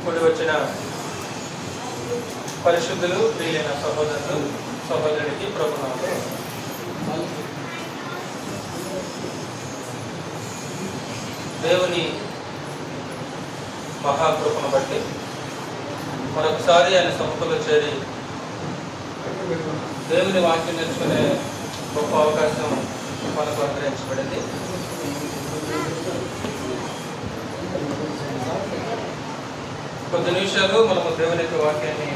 కూడి వచ్చిన పరిశుద్ధులు ప్రియులైన సహోదరులు సహోదరుడికి ప్రభునామములో దేవుని మహాకృపను బట్టి మరొకసారి ఆయన సముఖంలో చేరి దేవుని వాక్యం నేర్చుకునే గొప్ప అవకాశం మనకు అనుగ్రహించబడింది. కొద్ది నిమిషాలు మనము దేవుని యొక్క వాక్యాన్ని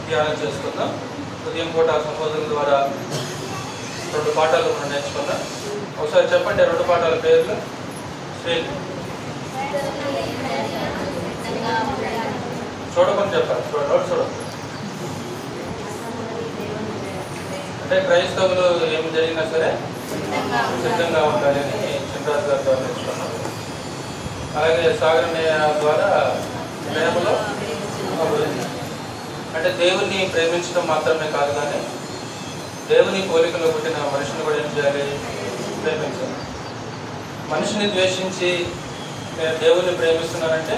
ధ్యానం చేసుకుందాం. ఉదయం పూట సహోదరుల ద్వారా 2 పాఠాలు మనం నేర్చుకుందాం. ఒకసారి చెప్పండి 2 పాఠాల పేర్లు. చూడమని చెప్పాలి, చూడదు. అంటే క్రైస్తవులు ఏమి జరిగినా సరే సిద్ధంగా ఉండాలని చిన్నరాజు గారితో నేర్చుకున్నాం. అలాగే సాగరన్నయ్య ద్వారా ప్రేమలో అభివృద్ధి, అంటే దేవుణ్ణి ప్రేమించడం మాత్రమే కాదు, కానీ దేవుని పోలికలో పుట్టిన మనిషిని కూడా ఏం చేయాలి? ప్రేమించాలి. మనిషిని ద్వేషించి నేను దేవుణ్ణి ప్రేమిస్తున్నానంటే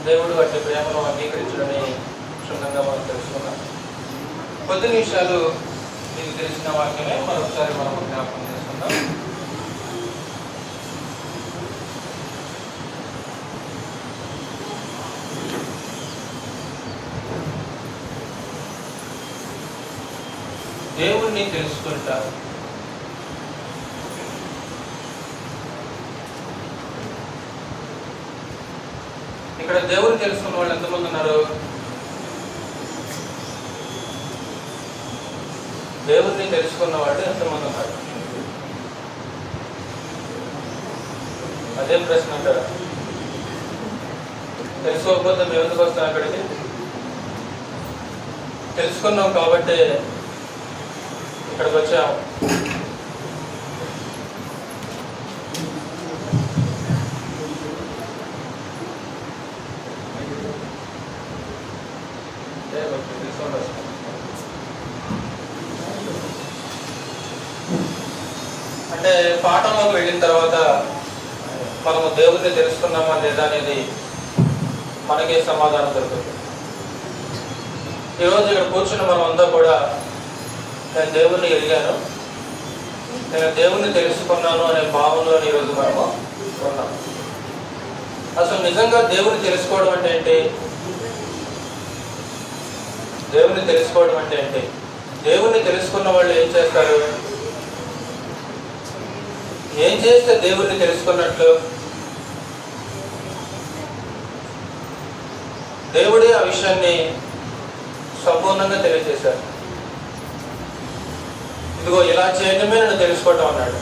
దేవుడు అట్టి ప్రేమను అంగీకరించడని క్షుణ్ణంగా మనం తెలుసుకున్నాం. కొద్ది నిమిషాలు మీకు తెలిసిన వాక్యమే మరొకసారి మనం జ్ఞాపకం చేసుకుందాం. దేవుణ్ణి తెలుసుకుంటారు. ఇక్కడ దేవుని తెలుసుకున్న వాళ్ళు ఎంతమంది ఉన్నారు? దేవుణ్ణి తెలుసుకున్న వాళ్ళు ఎంతమంది ఉన్నారు? అదేం ప్రశ్న అంటారా? తెలుసుకోకపోతే మేము ఎందుకు వస్తాం అక్కడికి? తెలుసుకున్నాం కాబట్టి ఇక్కడికి వచ్చాము. అంటే పాఠంలోకి వెళ్ళిన తర్వాత మనము దేవుణ్ణి తెలుసుకున్నామా లేదా అనేది మనకే సమాధానం దొరుకుతుంది. ఈరోజు ఇక్కడ కూర్చున్న మనం అంతా కూడా నేను దేవుణ్ణి ఎరిగాను, నేను దేవుణ్ణి తెలుసుకున్నాను అనే భావంలో ఈరోజు మనము ఉన్నాం. అసలు నిజంగా దేవుణ్ణి తెలుసుకోవడం అంటే ఏంటి? దేవుణ్ణి తెలుసుకోవడం అంటే ఏంటి? దేవుణ్ణి తెలుసుకున్న వాళ్ళు ఏం చేస్తారు? ఏం చేస్తే దేవుణ్ణి తెలుసుకున్నట్లు? దేవుడే ఆ విషయాన్ని సంపూర్ణంగా తెలియజేశారు. ఇదిగో ఇలా చేయడమే నన్ను తెలుసుకోవటం అన్నాడు.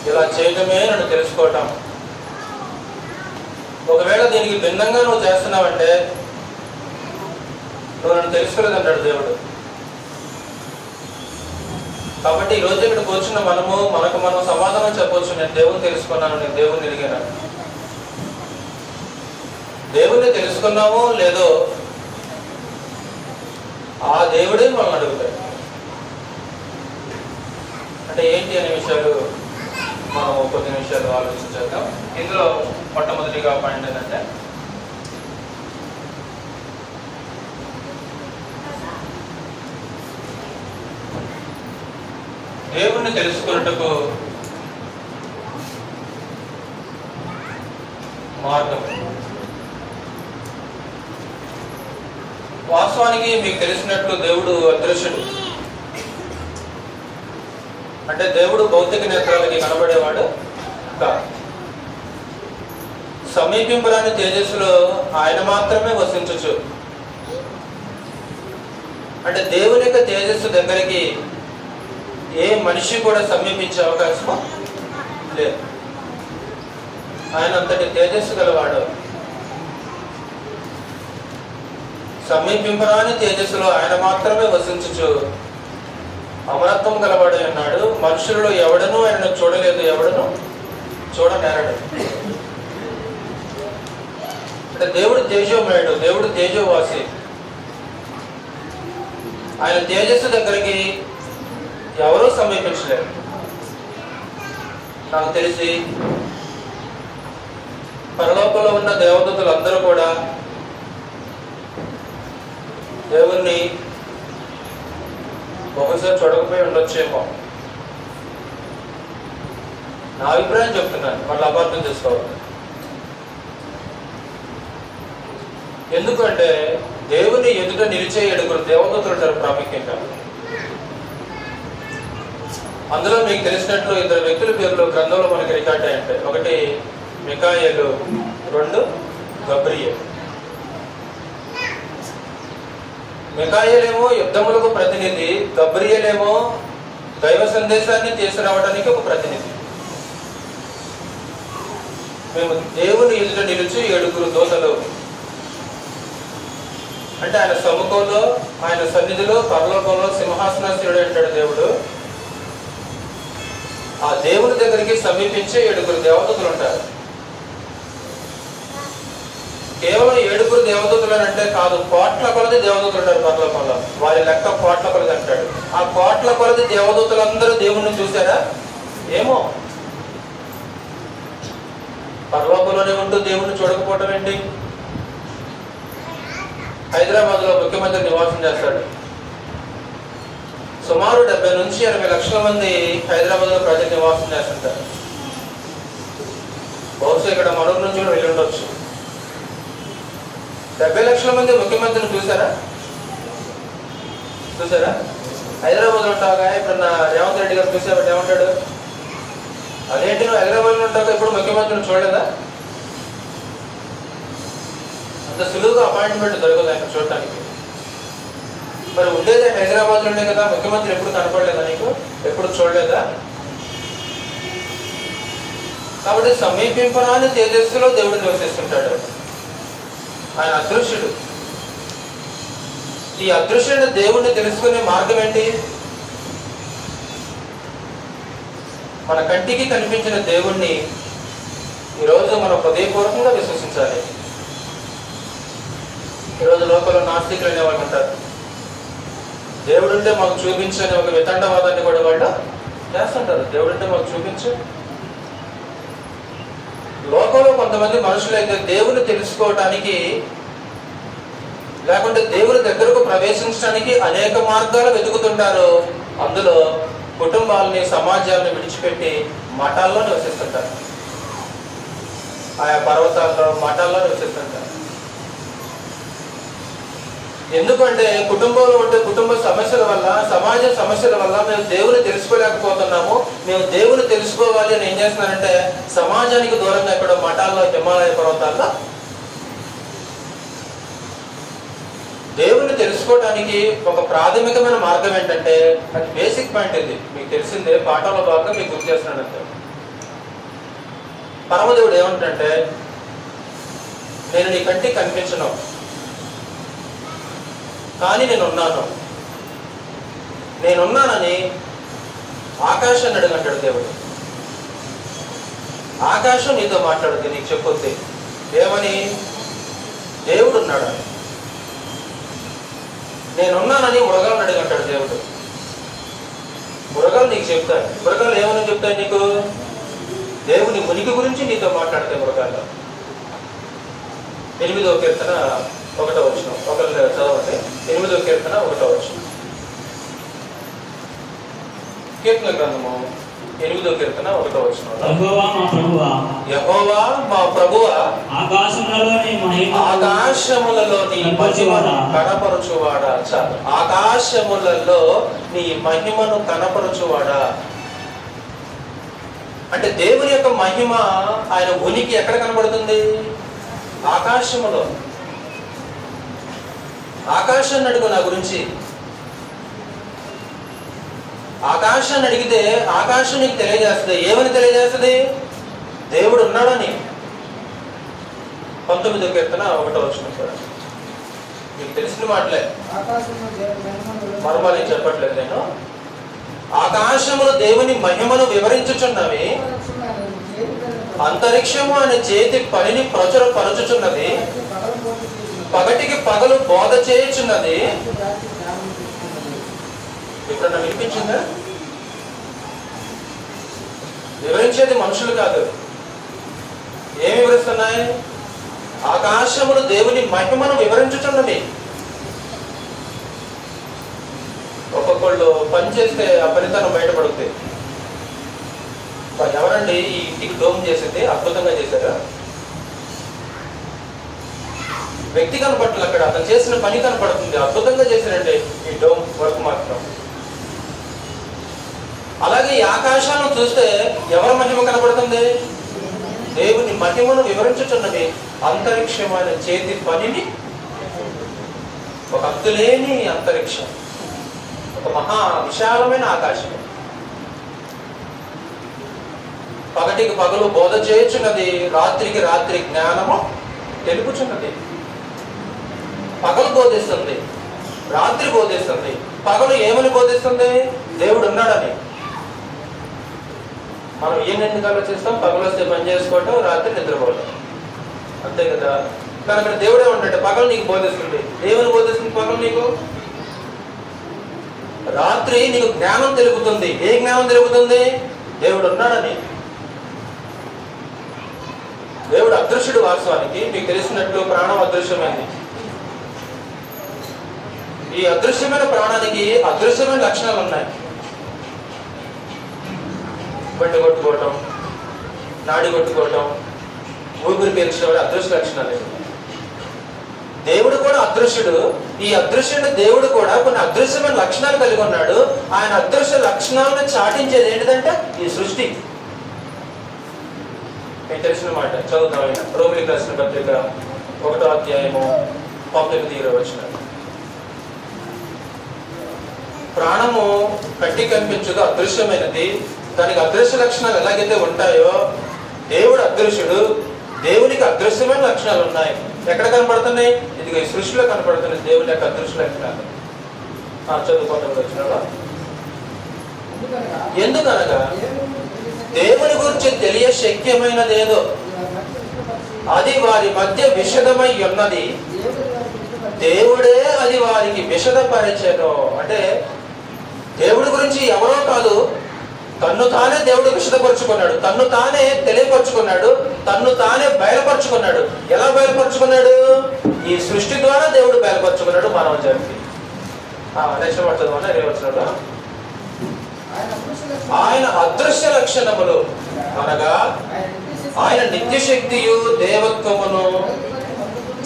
ఇలా చేయడమే నన్ను తెలుసుకోవటం. ఒకవేళ దీనికి భిన్నంగా నువ్వు చేస్తున్నావంటే నువ్వు నన్ను తెలుసుకోలేదంటాడు దేవుడు. కాబట్టి ఈరోజు ఇక్కడ కూర్చున్న మనకు మనం సమాధానం చెప్పవచ్చు, నేను దేవుని తెలుసుకున్నాను, నేను దేవుని ఎరిగాను. దేవుణ్ణి తెలుసుకున్నామో లేదో ఆ దేవుడే మనల్ని అడుగుతాడు. అంటే ఏంటి అనే విషయాలు మనం కొద్ది నిమిషాలు ఆలోచించేద్దాం. ఇందులో మొట్టమొదటిగా పాయింట్ ఏంటంటే దేవుణ్ణి తెలుసుకున్నట్టుకు మార్గం. వాస్తవానికి మీకు తెలిసినట్లు దేవుడు అదృశ్యుడు. అంటే దేవుడు భౌతిక నేత్రాలకి కనబడేవాడు కాదు. సమీపింపరాని తేజస్సులో ఆయన మాత్రమే వసించచ్చు. అంటే దేవుని యొక్క తేజస్సు దగ్గరికి ఏ మనిషి కూడా సమీపించే అవకాశం లేదు. ఆయన అంతటి తేజస్సు గలవాడు. సమీపింపరాని తేజస్సులో ఆయన మాత్రమే వసించచ్చు. అమరత్వం గలవాడు అన్నాడు. మనుషులలో ఎవడనూ ఆయనను చూడలేదు, ఎవడను చూడనేరడు. అంటే దేవుడు తేజోమయుడు, దేవుడు తేజోవాసి. ఆయన తేజస్సు దగ్గరికి ఎవరూ సమీపించలేరు. నాకు తెలిసి పరలోకంలో ఉన్న దేవదూతలు అందరూ కూడా దేవుణ్ణి బహుశా చూడకపోయి ఉండొచ్చేమో. నా అభిప్రాయం చెప్తున్నాను, వాళ్ళు అపార్థం చేసుకోవాలి. ఎందుకంటే దేవుని ఎదుట నిలిచే 7 దేవదూతలు ఉంటారు ప్రాముఖ్యంగా. అందులో మీకు తెలిసినట్లు 2 వ్యక్తుల పేర్లు గ్రంథంలో మనకి రికార్డ్ అయి ఉంటాయి. ఒకటి మికాయేలు, 2 గబ్రియేలు. మికాయేలేమో యుద్ధములకు ప్రతినిధి, గబ్రియేలేమో దైవ సందేశాన్ని తీసుకురావడానికి ఒక ప్రతినిధి. మేము దేవుని ఎదుట నిలిచి 7 దూతలు అంటే ఆయన సముఖంలో, ఆయన సన్నిధిలో, పరలోకంలో సింహాసనాసీనుడు అంటాడు దేవుడు. ఆ దేవుని దగ్గరికి సమీపించే 7 దేవదూతలు ఉంటారు. కేవలం 7 దేవదూతలు అంటే కాదు, కోట్ల కొలది దేవదూతలు ఉంటారు పరలోకంలో. వారి లెక్క కోట్ల కొలది అంటాడు. ఆ కోట్ల కొలది దేవదూతలందరూ దేవుణ్ణి చూసారా? ఏమో. పరలోకంలోనే ఉంటూ దేవుణ్ణి చూడకపోవటం ఏంటి? హైదరాబాద్ లో ముఖ్యమంత్రి నివాసం చేస్తాడు. సుమారు 70 నుంచి 80 లక్షల మంది హైదరాబాద్ లో ప్రజలు నివాసం చేస్తుంటారు. బహుశా ఇక్కడ మనూరు నుంచి కూడా వెళ్ళి ఉండొచ్చు. 70 లక్షల మంది ముఖ్యమంత్రిని చూసారా? హైదరాబాద్ లో ఉంటాగా ఇప్పుడు రేవంత్ రెడ్డి గారు చూసాబట్టి ఏమంటాడు? అదేంటి నువ్వు హైదరాబాద్ లో ఉంటాక ఇప్పుడు ముఖ్యమంత్రిని చూడలేదా? అంత సులువుగా అపాయింట్మెంట్ దొరకదు ఆయన చూడటానికి. మరి ఉండేది హైదరాబాద్ లోనే కదా, ముఖ్యమంత్రి ఎప్పుడు కనపడలేదా నీకు? ఎప్పుడు చూడలేదా? కాబట్టి సమీపింపరాని తేజస్సులో దేవుడు నివసిస్తుంటాడు. ఆయన అదృశ్యుడు. ఈ అదృశ్యుడు దేవుణ్ణి తెలుసుకునే మార్గం ఏంటి? మన కంటికి కనిపించిన దేవుణ్ణి ఈరోజు మనం హృదయపూర్వకంగా విశ్వసించాలి. ఈరోజు లోకంలో నాస్తికులు అనే వాళ్ళు ఉంటారు. దేవుడుంటే మాకు చూపించని ఒక వితండవాదాన్ని కూడా వాళ్ళు చేస్తుంటారు. దేవుడుంటే మాకు చూపించు. లోకంలో కొంతమంది మనుషులైతే దేవుని తెలుసుకోవటానికి లేకుంటే దేవుని దగ్గరకు ప్రవేశించడానికి అనేక మార్గాలు వెతుకుతుంటారు. అందులో కుటుంబాలని, సమాజాలను విడిచిపెట్టి మఠాల్లో నివసిస్తుంటారు. ఆయా పర్వతాల్లో, మఠాల్లో నివసిస్తుంటారు. ఎందుకంటే కుటుంబంలో ఉండే కుటుంబ సమస్యల వల్ల, సమాజ సమస్యల వల్ల మేము దేవుని తెలుసుకోలేకపోతున్నాము. మేము దేవుని తెలుసుకోవాలి అని ఏం చేస్తున్నారంటే సమాజానికి దూరంగా ఎక్కడో మఠాల్లో, హిమాలయ పర్వతాల్లో దేవుని తెలుసుకోవడానికి ఒక ప్రాథమికమైన మార్గం ఏంటంటే, అది బేసిక్ పాయింట్. ఇది మీకు తెలిసిందే, పాఠంలో భాగంగా మీకు గుర్తు చేస్తున్నాడంటే పరమదేవుడు ఏమంటే, నేను నీ కంటికి కనిపించను కానీ నేనున్నానని ఆకాశాన్ని అడుగంటాడు దేవుడు. ఆకాశం నీతో మాట్లాడుతుంది, నీకు చెప్పొద్ది ఏమని? దేవుడు ఉన్నాడు. నేనున్నానని మృగాలను అడుగంటాడు దేవుడు. మృగాలు నీకు చెప్తాయి. మృగాలు ఏమని చెప్తాయి నీకు? దేవుని ఉనికి గురించి నీతో మాట్లాడతాయి మృగాలు. 8వ కీర్తన 1వ వచనం. ఒకళ్ళు చదవండి. 8వ కీర్తన 1వ వచనం. కీర్తన గ్రంథము 8వ కీర్తన 1వ వచనం. యెహోవా మా ప్రభువా ఆకాశములలో నీ మహిమను కనపరచువాడా. చాలు. ఆకాశములలో నీ మహిమను కనపరచువాడా అంటే దేవుని యొక్క మహిమ, ఆయన ఉనికి ఎక్కడ కనబడుతుంది? ఆకాశములో. ఆకాశాన్ని అడుగు నా గురించి. ఆకాశాన్ని అడిగితే ఆకాశం నీకు తెలియజేస్తుంది. ఏమని తెలియజేస్తుంది? దేవుడు ఉన్నాడని. 19వ కీర్తన 1వ వచనం కూడా మీకు తెలిసిన మాటలే, మర్మాలు చెప్పట్లేదు నేను. ఆకాశములు దేవుని మహిమను వివరించుచున్నవి, అంతరిక్షము అనే చేతి పనిని ప్రచురపరచుచున్నది, పగటికి పగలు బోధ చేయుచున్నది. ఎప్పుడన్నా వినిపించిందా? వివరించేది మనుషులు కాదు. ఏమి వివరిస్తున్నాయి? ఆకాశములు దేవుని మహిమను వివరించుచున్నవి. ఒక్కొక్కళ్ళు పని చేస్తే ఆ పనితనం బయటపడుతుంది. ఎవరండి ఈ ఇంటికి డోమ్ చేసింది? అద్భుతంగా చేశారా? వ్యక్తి కనపడుతుంది, అక్కడ అతను చేసిన పని కనపడుతుంది. అద్భుతంగా చేశారండి ఈ డోమ్ వర్క్ మాత్రం. అలాగే ఈ ఆకాశాలను చూస్తే ఎవరి మహిమ కనపడుతుంది? దేవుని మహిమను వివరించుచున్నది. అంతరిక్షమైన చేతి పనిని, ఒక అంతులేని అంతరిక్షం, ఒక మహా విశాలమైన ఆకాశం. పగటికి పగలు బోధ చేయుచున్నది, రాత్రికి రాత్రి జ్ఞానము తెలుపుచున్నది. పగలు బోధిస్తుంది, రాత్రి బోధిస్తుంది. పగలు ఏమని బోధిస్తుంది? దేవుడు ఉన్నాడని. మనం ఎందుకు ఆలోచిస్తాం? పగలు వస్తే పని చేసుకోవటం, రాత్రి నిద్రపోవటం, అంతే కదా. కానీ అక్కడ దేవుడే ఉంటాడు. పగలు నీకు బోధిస్తుంది. ఏమని బోధిస్తుంది పగలు నీకు? రాత్రి నీకు జ్ఞానం తెలుపుతుంది. ఏ జ్ఞానం తెలుపుతుంది? దేవుడు ఉన్నాడని. దేవుడు అదృశ్యుడు. వాస్తవానికి మీకు తెలిసినట్లు ప్రాణం అదృశ్యమైంది. ఈ అదృశ్యమైన ప్రాణానికి అదృశ్యమైన లక్షణాలు ఉన్నాయి. బండి కొట్టుకోవటం, నాడి కొట్టుకోవటం, ఊపిరి పీల్చుకోవడం అదృశ్య లక్షణాలు. దేవుడు కూడా అదృశ్యుడు. ఈ అదృశ్యుడు దేవుడు కూడా కొన్ని అదృశ్యమైన లక్షణాలు కలిగి ఉన్నాడు. ఆయన అదృశ్య లక్షణాలను చాటించేది ఏంటిదంటే ఈ సృష్టి. మీకు తెలిసిన మాట చదువుతాం. ఆయన రోమిలికి రాసిన పత్రిక 1వ అధ్యాయము 19-20 వచనాలు. ప్రాణము కంటి కనిపించదు, అదృశ్యమైనది. దానికి అదృశ్య లక్షణాలు ఎలాగైతే ఉంటాయో, దేవుడు అదృశ్యుడు, దేవునికి అదృశ్యమైన లక్షణాలు ఉన్నాయి. ఎక్కడ కనపడుతున్నాయి? ఇది ఈ సృష్టిలో కనపడుతున్నాయి దేవుని యొక్క అదృశ్య లక్షణాలు. చదువుకోవడం వచ్చినావా? ఎందుకనగా దేవుని గురించి తెలియ శక్యమైనదేదో అది వారి మధ్య విషదమై ఉన్నది, దేవుడే అది వారికి విషదపరిచెను. అంటే దేవుడి గురించి ఎవరో కాదు, తన్ను తానే దేవుడు విషదపరుచుకున్నాడు, తన్ను తానే తెలియపరుచుకున్నాడు, తన్ను తానే బయలుపరుచుకున్నాడు. ఎలా బయలుపరుచుకున్నాడు? ఈ సృష్టి ద్వారా దేవుడు బయలుపరుచుకున్నాడు మానవ జాతికి. నెక్స్ట్ మాట చదవండి, 20 వచనంలో. ఆయన అదృశ్య లక్షణములు అనగా ఆయన నిత్యశక్తియు దేవత్వమును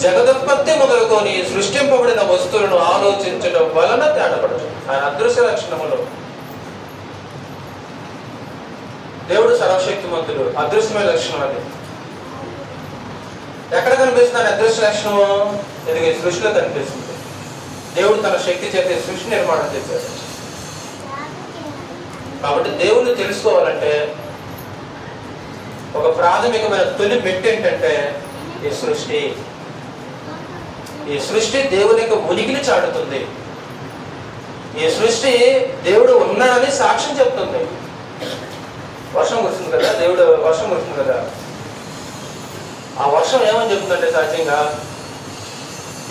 జగదుత్పత్తి మొదలుకొని సృష్టింపబడిన వస్తువులను ఆలోచించడం వలన తేటపడదు. ఆయన అదృశ్య లక్షణములు. దేవుడు సర్వశక్తిమంతుడు. అదృశ్యమైన లక్షణం అది. ఎక్కడ కనిపిస్తుంది అదృశ్య లక్షణము? ఇది సృష్టిలో కనిపిస్తుంది. దేవుడు తన శక్తి చేత సృష్టి నిర్మాణం చేశాడు. కాబట్టి దేవుణ్ణి తెలుసుకోవాలంటే ఒక ప్రాథమికమైన తొలి మెట్టు ఏంటంటే ఈ సృష్టి. ఈ సృష్టి దేవుని యొక్క ఉనికిని చాటుతుంది. ఈ సృష్టి దేవుడు ఉన్నాడని సాక్ష్యం చెప్తుంది. వర్షం కురుస్తుంది కదా, దేవుడు వర్షం కురుస్తుంది కదా, ఆ వర్షం ఏమని చెప్తుందంటే సహజంగా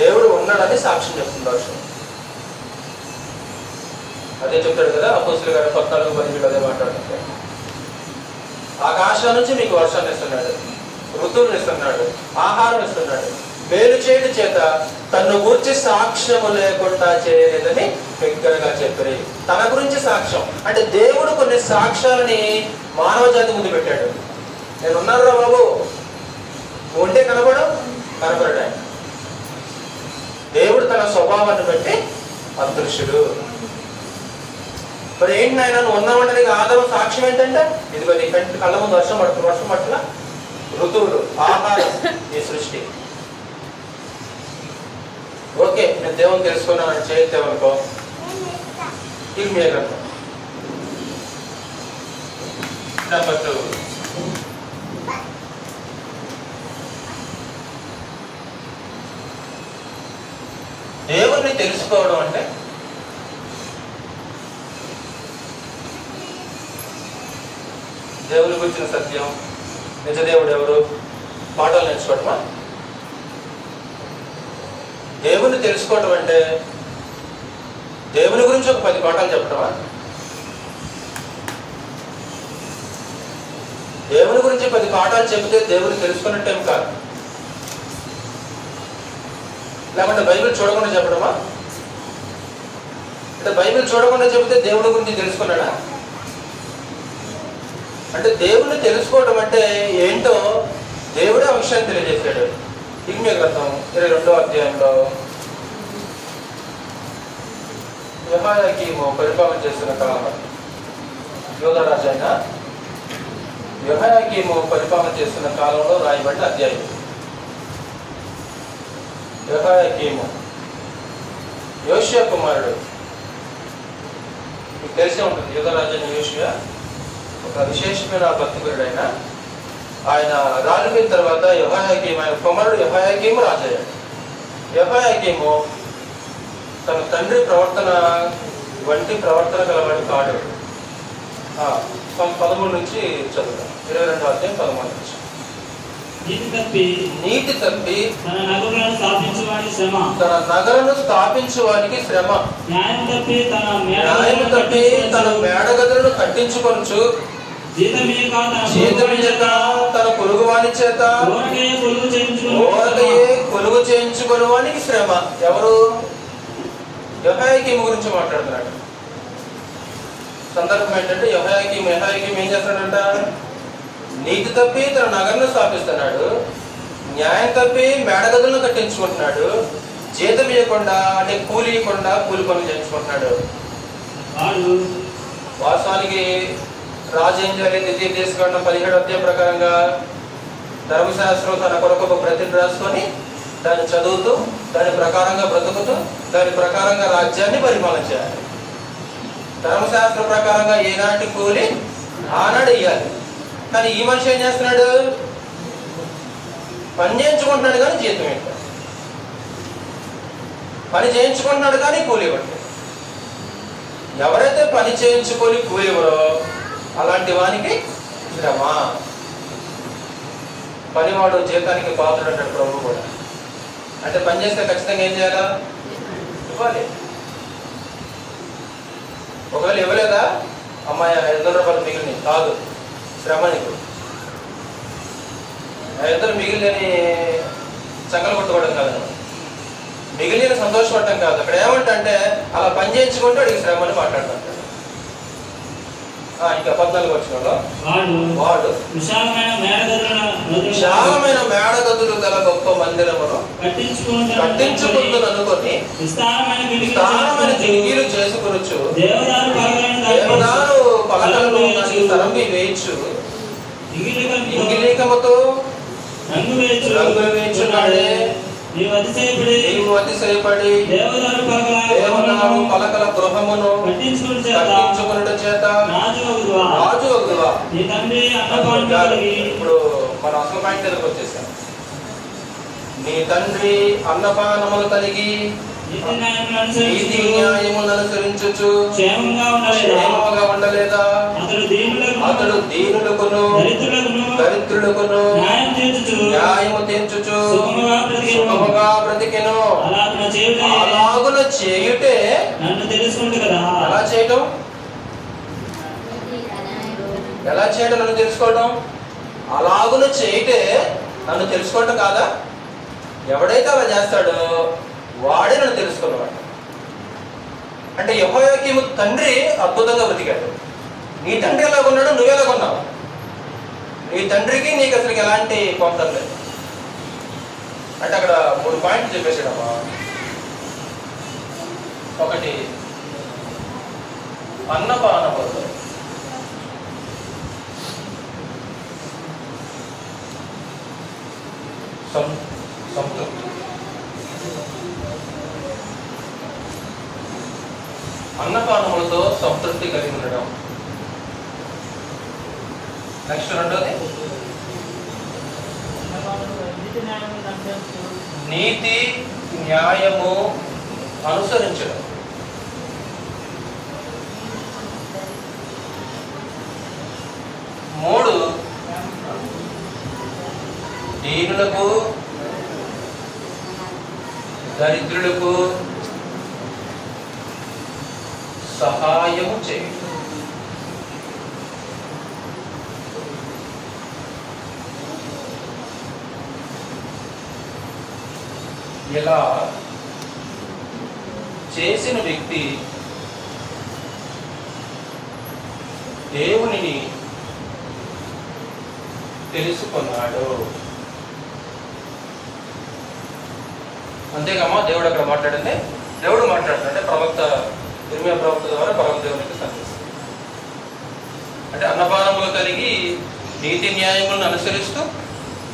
దేవుడు ఉన్నాడని సాక్ష్యం చెప్తుంది వర్షం. అదే చెప్తాడు కదా అపోస్తలుల గారు 14:18 అదే మాట్లాడుతుంటే, ఆకాశం నుంచి మీకు వర్షాన్ని ఇస్తున్నాడు, ఋతువులను ఇస్తున్నాడు, ఆహారం ఇస్తున్నాడు, మేలు చేయడం చేత తను గురించి సాక్ష్యము లేకుండా చేయలేదని బిగ్గరగా చెప్పారు. తన గురించి సాక్ష్యం అంటే దేవుడు కొన్ని సాక్ష్యాలని మానవ జాతి ముందు పెట్టాడు. నేను ఉన్నాను రా బాబు, ఉంటే కనపడడా. దేవుడు తన స్వభావాన్ని బట్టి అదృశ్యుడు. మరి ఏంటి నాయన నువ్వు ఉన్నామంటే ఆధారం సాక్ష్యం ఏంటంటే ఇదిగో నీ కంటి కళ్ళ ముందు వర్షం పట్ల ఋతువులు, ఆహారం, ఈ సృష్టి. ఓకే, నేను దేవుని తెలుసుకున్నానని చేయొచ్చామనుకో, ఇర్మియా గ్రంథం నెంబర్ 2. దేవుణ్ణి తెలుసుకోవడం అంటే దేవుని గురించిన సత్యం, నిజదేవుడు ఎవరు, పాఠాలు నేర్చుకోవటమా? దేవుని తెలుసుకోవటం అంటే దేవుని గురించి ఒక 10 పాఠాలు చెప్పటమా? దేవుని గురించి గురించి 10 పాఠాలు చెబితే దేవుడు తెలుసుకున్నట్టేం కాదు. లేకుంటే బైబిల్ చూడకుండా చెప్పడమా? అంటే బైబిల్ చూడకుండా చెబితే దేవుడి గురించి తెలుసుకున్నాడా? అంటే దేవుణ్ణి తెలుసుకోవడం అంటే ఏంటో దేవుడే ఆ విషయాన్ని తెలియజేశాడు. ఇర్మీయా గ్రంథం 22వ అధ్యాయంలో యెహోయాకీము పరిపాలన చేస్తున్న కాలం, యూదా రాజు అయిన యెహోయాకీము పరిపాలన చేస్తున్న కాలంలో రాయబడిన అధ్యాయం. యెహోయాకీము యోషియా కుమారుడు. మీకు తెలిసే ఉంటుంది, యూదా రాజు అయిన యోషియా ఒక విశేషమైన భక్తిపరుడైన ఆయన రాజుపోయిన తర్వాత యెహోయాకీము ఆయన కుమారుడు యెహోయాకీము రాజయ్యాడు. యెహోయాకీము తన తండ్రి ప్రవర్తన వంటి ప్రవర్తన గలవాడు కాడు. 13 నుంచి చదువుతాం. 22వ అధ్యాయం 13 నుంచి. నీతి తప్పి తన నగరును స్థాపించువానికి శ్రమ, న్యాయము తప్పి తన మేడగదులను కట్టించుకొనుచు జీతమియక తన పొరుగువాని చేత ఊరకయే కొలువు చేయించుకొనువానికి శ్రమ. ఎవరు? యెహోయాకీము గురించి మాట్లాడుతున్నాడు. సందర్భం ఏంటంటే యెహోయాకీము ఏం చేస్తున్నాడంట? నీతి తప్పి తన నగరును స్థాపిస్తున్నాడు, న్యాయం తప్పి మేడగదులను కట్టించుకుంటున్నాడు, జీతం ఇవ్వకుండా అంటే కూలి ఇవ్వకుండా కూలి పనులు చేయించుకుంటున్నాడు. వాస్తవానికి రాజు ఏం చేయాలి? ద్వితీయోపదేశకాండం 17వ అధ్యాయం ప్రకారంగా ధర్మశాస్త్రం తన కొరకు ఒక ప్రతిని రాసుకొని దాన్ని చదువుతూ దాని ప్రకారంగా బ్రతుకుతూ దాని ప్రకారంగా రాజ్యాన్ని పరిపాలన చేయాలి. ధర్మశాస్త్రం ప్రకారంగా ఏనాటి కూలి ఆనాడు ఇయ్యాలి. కానీ ఈ మనిషి ఏం చేస్తున్నాడు? పని చేయించుకుంటున్నాడు కానీ జీతం ఇవ్వట్లేదు, పని చేయించుకుంటున్నాడు కానీ కూలి ఇవ్వట్లేదు. ఎవరైతే పని చేయించుకొని కూలి ఇవ్వరో అలాంటి వానికి శ్రమ. పనివాడు జీతానికి పాత్రుడు అంటాడు ప్రభు కూడా. అంటే పని చేస్తే ఖచ్చితంగా ఏం చేయాలా? ఇవ్వాలి. ఒకవేళ ఇవ్వలేదా, అమ్మాయి 500 రూపాయలు మిగిలినవి కాదు, శ్రమ నీకు. 500 మిగిలినని చక్కలు కొట్టుకోవడం కాదు, మిగిలిన సంతోషపడటం కాదు. అక్కడ ఏమంటే అలా పని చేయించుకుంటే వాడికి శ్రమ అని మాట్లాడతాడు. ఇంకా 14వ వచనంలో వాడు విశాలమైన మేడగదులు గల గొప్ప మందిరమును కట్టించుకుందును అనుకొని విస్తారమైన కిటికీలు చేసుకొనుచు దేవదారు పలకలను తరంబి వేయచ్చు ఇంగిలీకముతో రంగులు వేయించున్నాడే. నీవు అతిశయపడి దేవదారు పలకల గృహమును కట్టించుకొనుట చేత రాజు వగుదువా. ఇప్పుడు మన అసలు పాయింట్ దగ్గరకు వచ్చేసాం. నీ తండ్రి అన్నపానములు కలిగి నీతి న్యాయములను అనుసరించుచు క్షేమముగా ఉండలేదా? అతడు దీనులకును దరిద్రులకును న్యాయము తీర్చుచు సుఖముగా బ్రతికెను. అలాగున చేయుటే ఎలా చేయటం? ఎలా చేయడం? నన్ను తెలుసుకోవడం. అలాగున చేయుటే నన్ను తెలుసుకోవటం కాదా? ఎవడైతే అలా చేస్తాడో వాడే నన్ను తెలుసుకున్నవాడు. అంటే యెహోయాకీము తండ్రి అద్భుతంగా బ్రతికాడు. నీ తండ్రి ఎలా ఉన్నాడు, నువ్వెలా ఉన్నావు? నీ తండ్రికి నీకు అసలు ఎలాంటి పొందం లేదు. అంటే అక్కడ 3 పాయింట్లు చెప్పేసాడమ్మా. ఒకటి అన్నపానములు, సంతృప్తి. అన్నపానములతో సంతృప్తి కలిగి ఉండడం. నెక్స్ట్ రెండోది నీతి న్యాయము అనుసరించడం. మూడు దీనులకు దరిద్రులకు సహాయము చేయడం. ఇలా చేసిన వ్యక్తి దేవునిని తెలుసుకున్నాడు. అంతేగామా దేవుడు అక్కడ మాట్లాడింది, దేవుడు మాట్లాడుతున్నాడు. అంటే ప్రవక్త ఇర్మియా ప్రవక్త ద్వారా పరమ దేవునికి సందేశం. అంటే అన్నపానములు కలిగి నీతి న్యాయములను అనుసరిస్తూ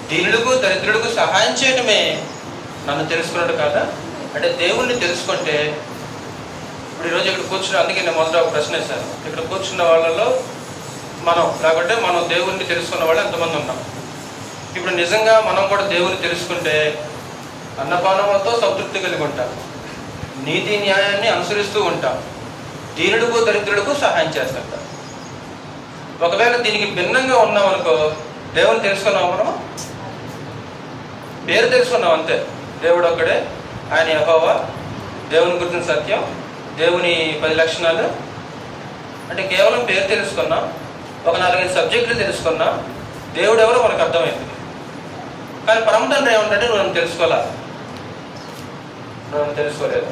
దీనులకు దరిద్రులకు సహాయం చేయడమే నన్ను తెలుసుకున్నాడు కాదా? అంటే దేవుణ్ణి తెలుసుకుంటే ఇప్పుడు ఈరోజు ఇక్కడ కూర్చున్న, అందుకే నేను మొదట ఒక ప్రశ్న వేశాను. ఇక్కడ కూర్చున్న వాళ్ళలో మనం లేకుంటే మనం దేవుణ్ణి తెలుసుకున్న వాళ్ళు ఎంతమంది ఉన్నాం? ఇప్పుడు నిజంగా మనం కూడా దేవుణ్ణి తెలుసుకుంటే అన్నపానములతో సంతృప్తి కలిగి ఉంటాం, నీతి న్యాయాన్ని అనుసరిస్తూ ఉంటాం, దీనులకు దరిద్రులకు సహాయం చేస్తుంటాం. ఒకవేళ దీనికి భిన్నంగా ఉన్నాం అనుకో, దేవుని తెలుసుకున్నాం, మనం పేరు తెలుసుకున్నాం అంతే. దేవుడు ఒక్కడే, ఆయన యెహోవా, దేవుని గురించిన సత్యం, దేవుని 10 లక్షణాలు, అంటే కేవలం పేరు తెలుసుకున్నాం, ఒక 4-5 సబ్జెక్టులు తెలుసుకున్నాం, దేవుడు ఎవరో మనకు అర్థమైంది. కానీ పరమ తండ్రి ఏమంటే నువ్వు నన్ను తెలుసుకోలేదు.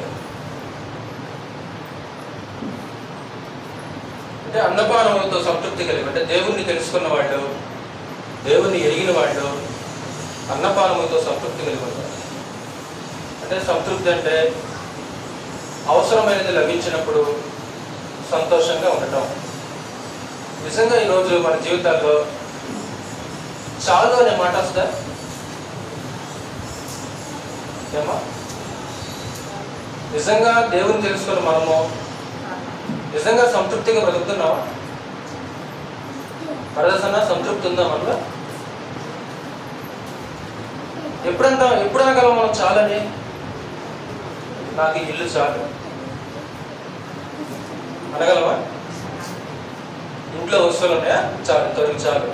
అంటే అన్నపానములతో సంతృప్తి కలిగి, అంటే దేవుణ్ణి తెలుసుకున్న వాళ్ళు, దేవుణ్ణి ఎరిగిన వాళ్ళు అన్నపానములతో సంతృప్తి కలిగి ఉంటారు. అంటే సంతృప్తి అంటే అవసరమైనది లభించినప్పుడు సంతోషంగా ఉండటం. నిజంగా ఈరోజు మన జీవితాల్లో చాలు అనే మాట వస్తుందా? ఏమా నిజంగా దేవుని తెలుసుకుని మనము నిజంగా సంతృప్తిగా బ్రతుకుతున్నావా? పరదసన సంతృప్తి ఉందా మనలో? ఎప్పుడు అనగలం మనం చాలని? నాకు ఈ ఇల్లు చాలు అనగలమా? ఇంట్లో వస్తువులు ఉన్నాయా? చాలు, ఇంతవరకు చాలు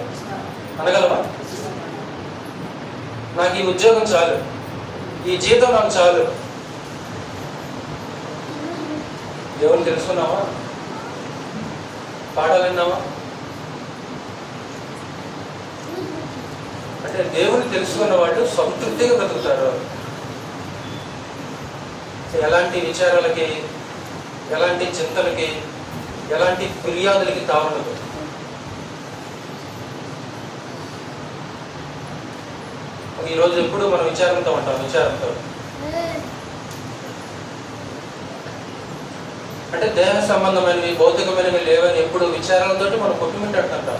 అనగలమా? నాకు ఈ ఉద్యోగం చాలు, ఈ జీతం నాకు చాలు. దేవుని తెలుసుకున్నావా? పాఠాలు విన్నావా? అంటే దేవుని తెలుసుకున్న వాళ్ళు సంతృప్తిగా బ్రతుకుతారు. ఎలాంటి విచారాలకి, ఎలాంటి చింతలకి, ఎలాంటి ఫిర్యాదులకి తావుండదు. ఈరోజు ఎప్పుడు మనం విచారంతో ఉంటాం. విచారంతో అంటే దేహ సంబంధమైనవి, భౌతికమైనవి లేవని ఎప్పుడు విచారాలతో మనం కొట్టుమిట్టాడుతుంటాం,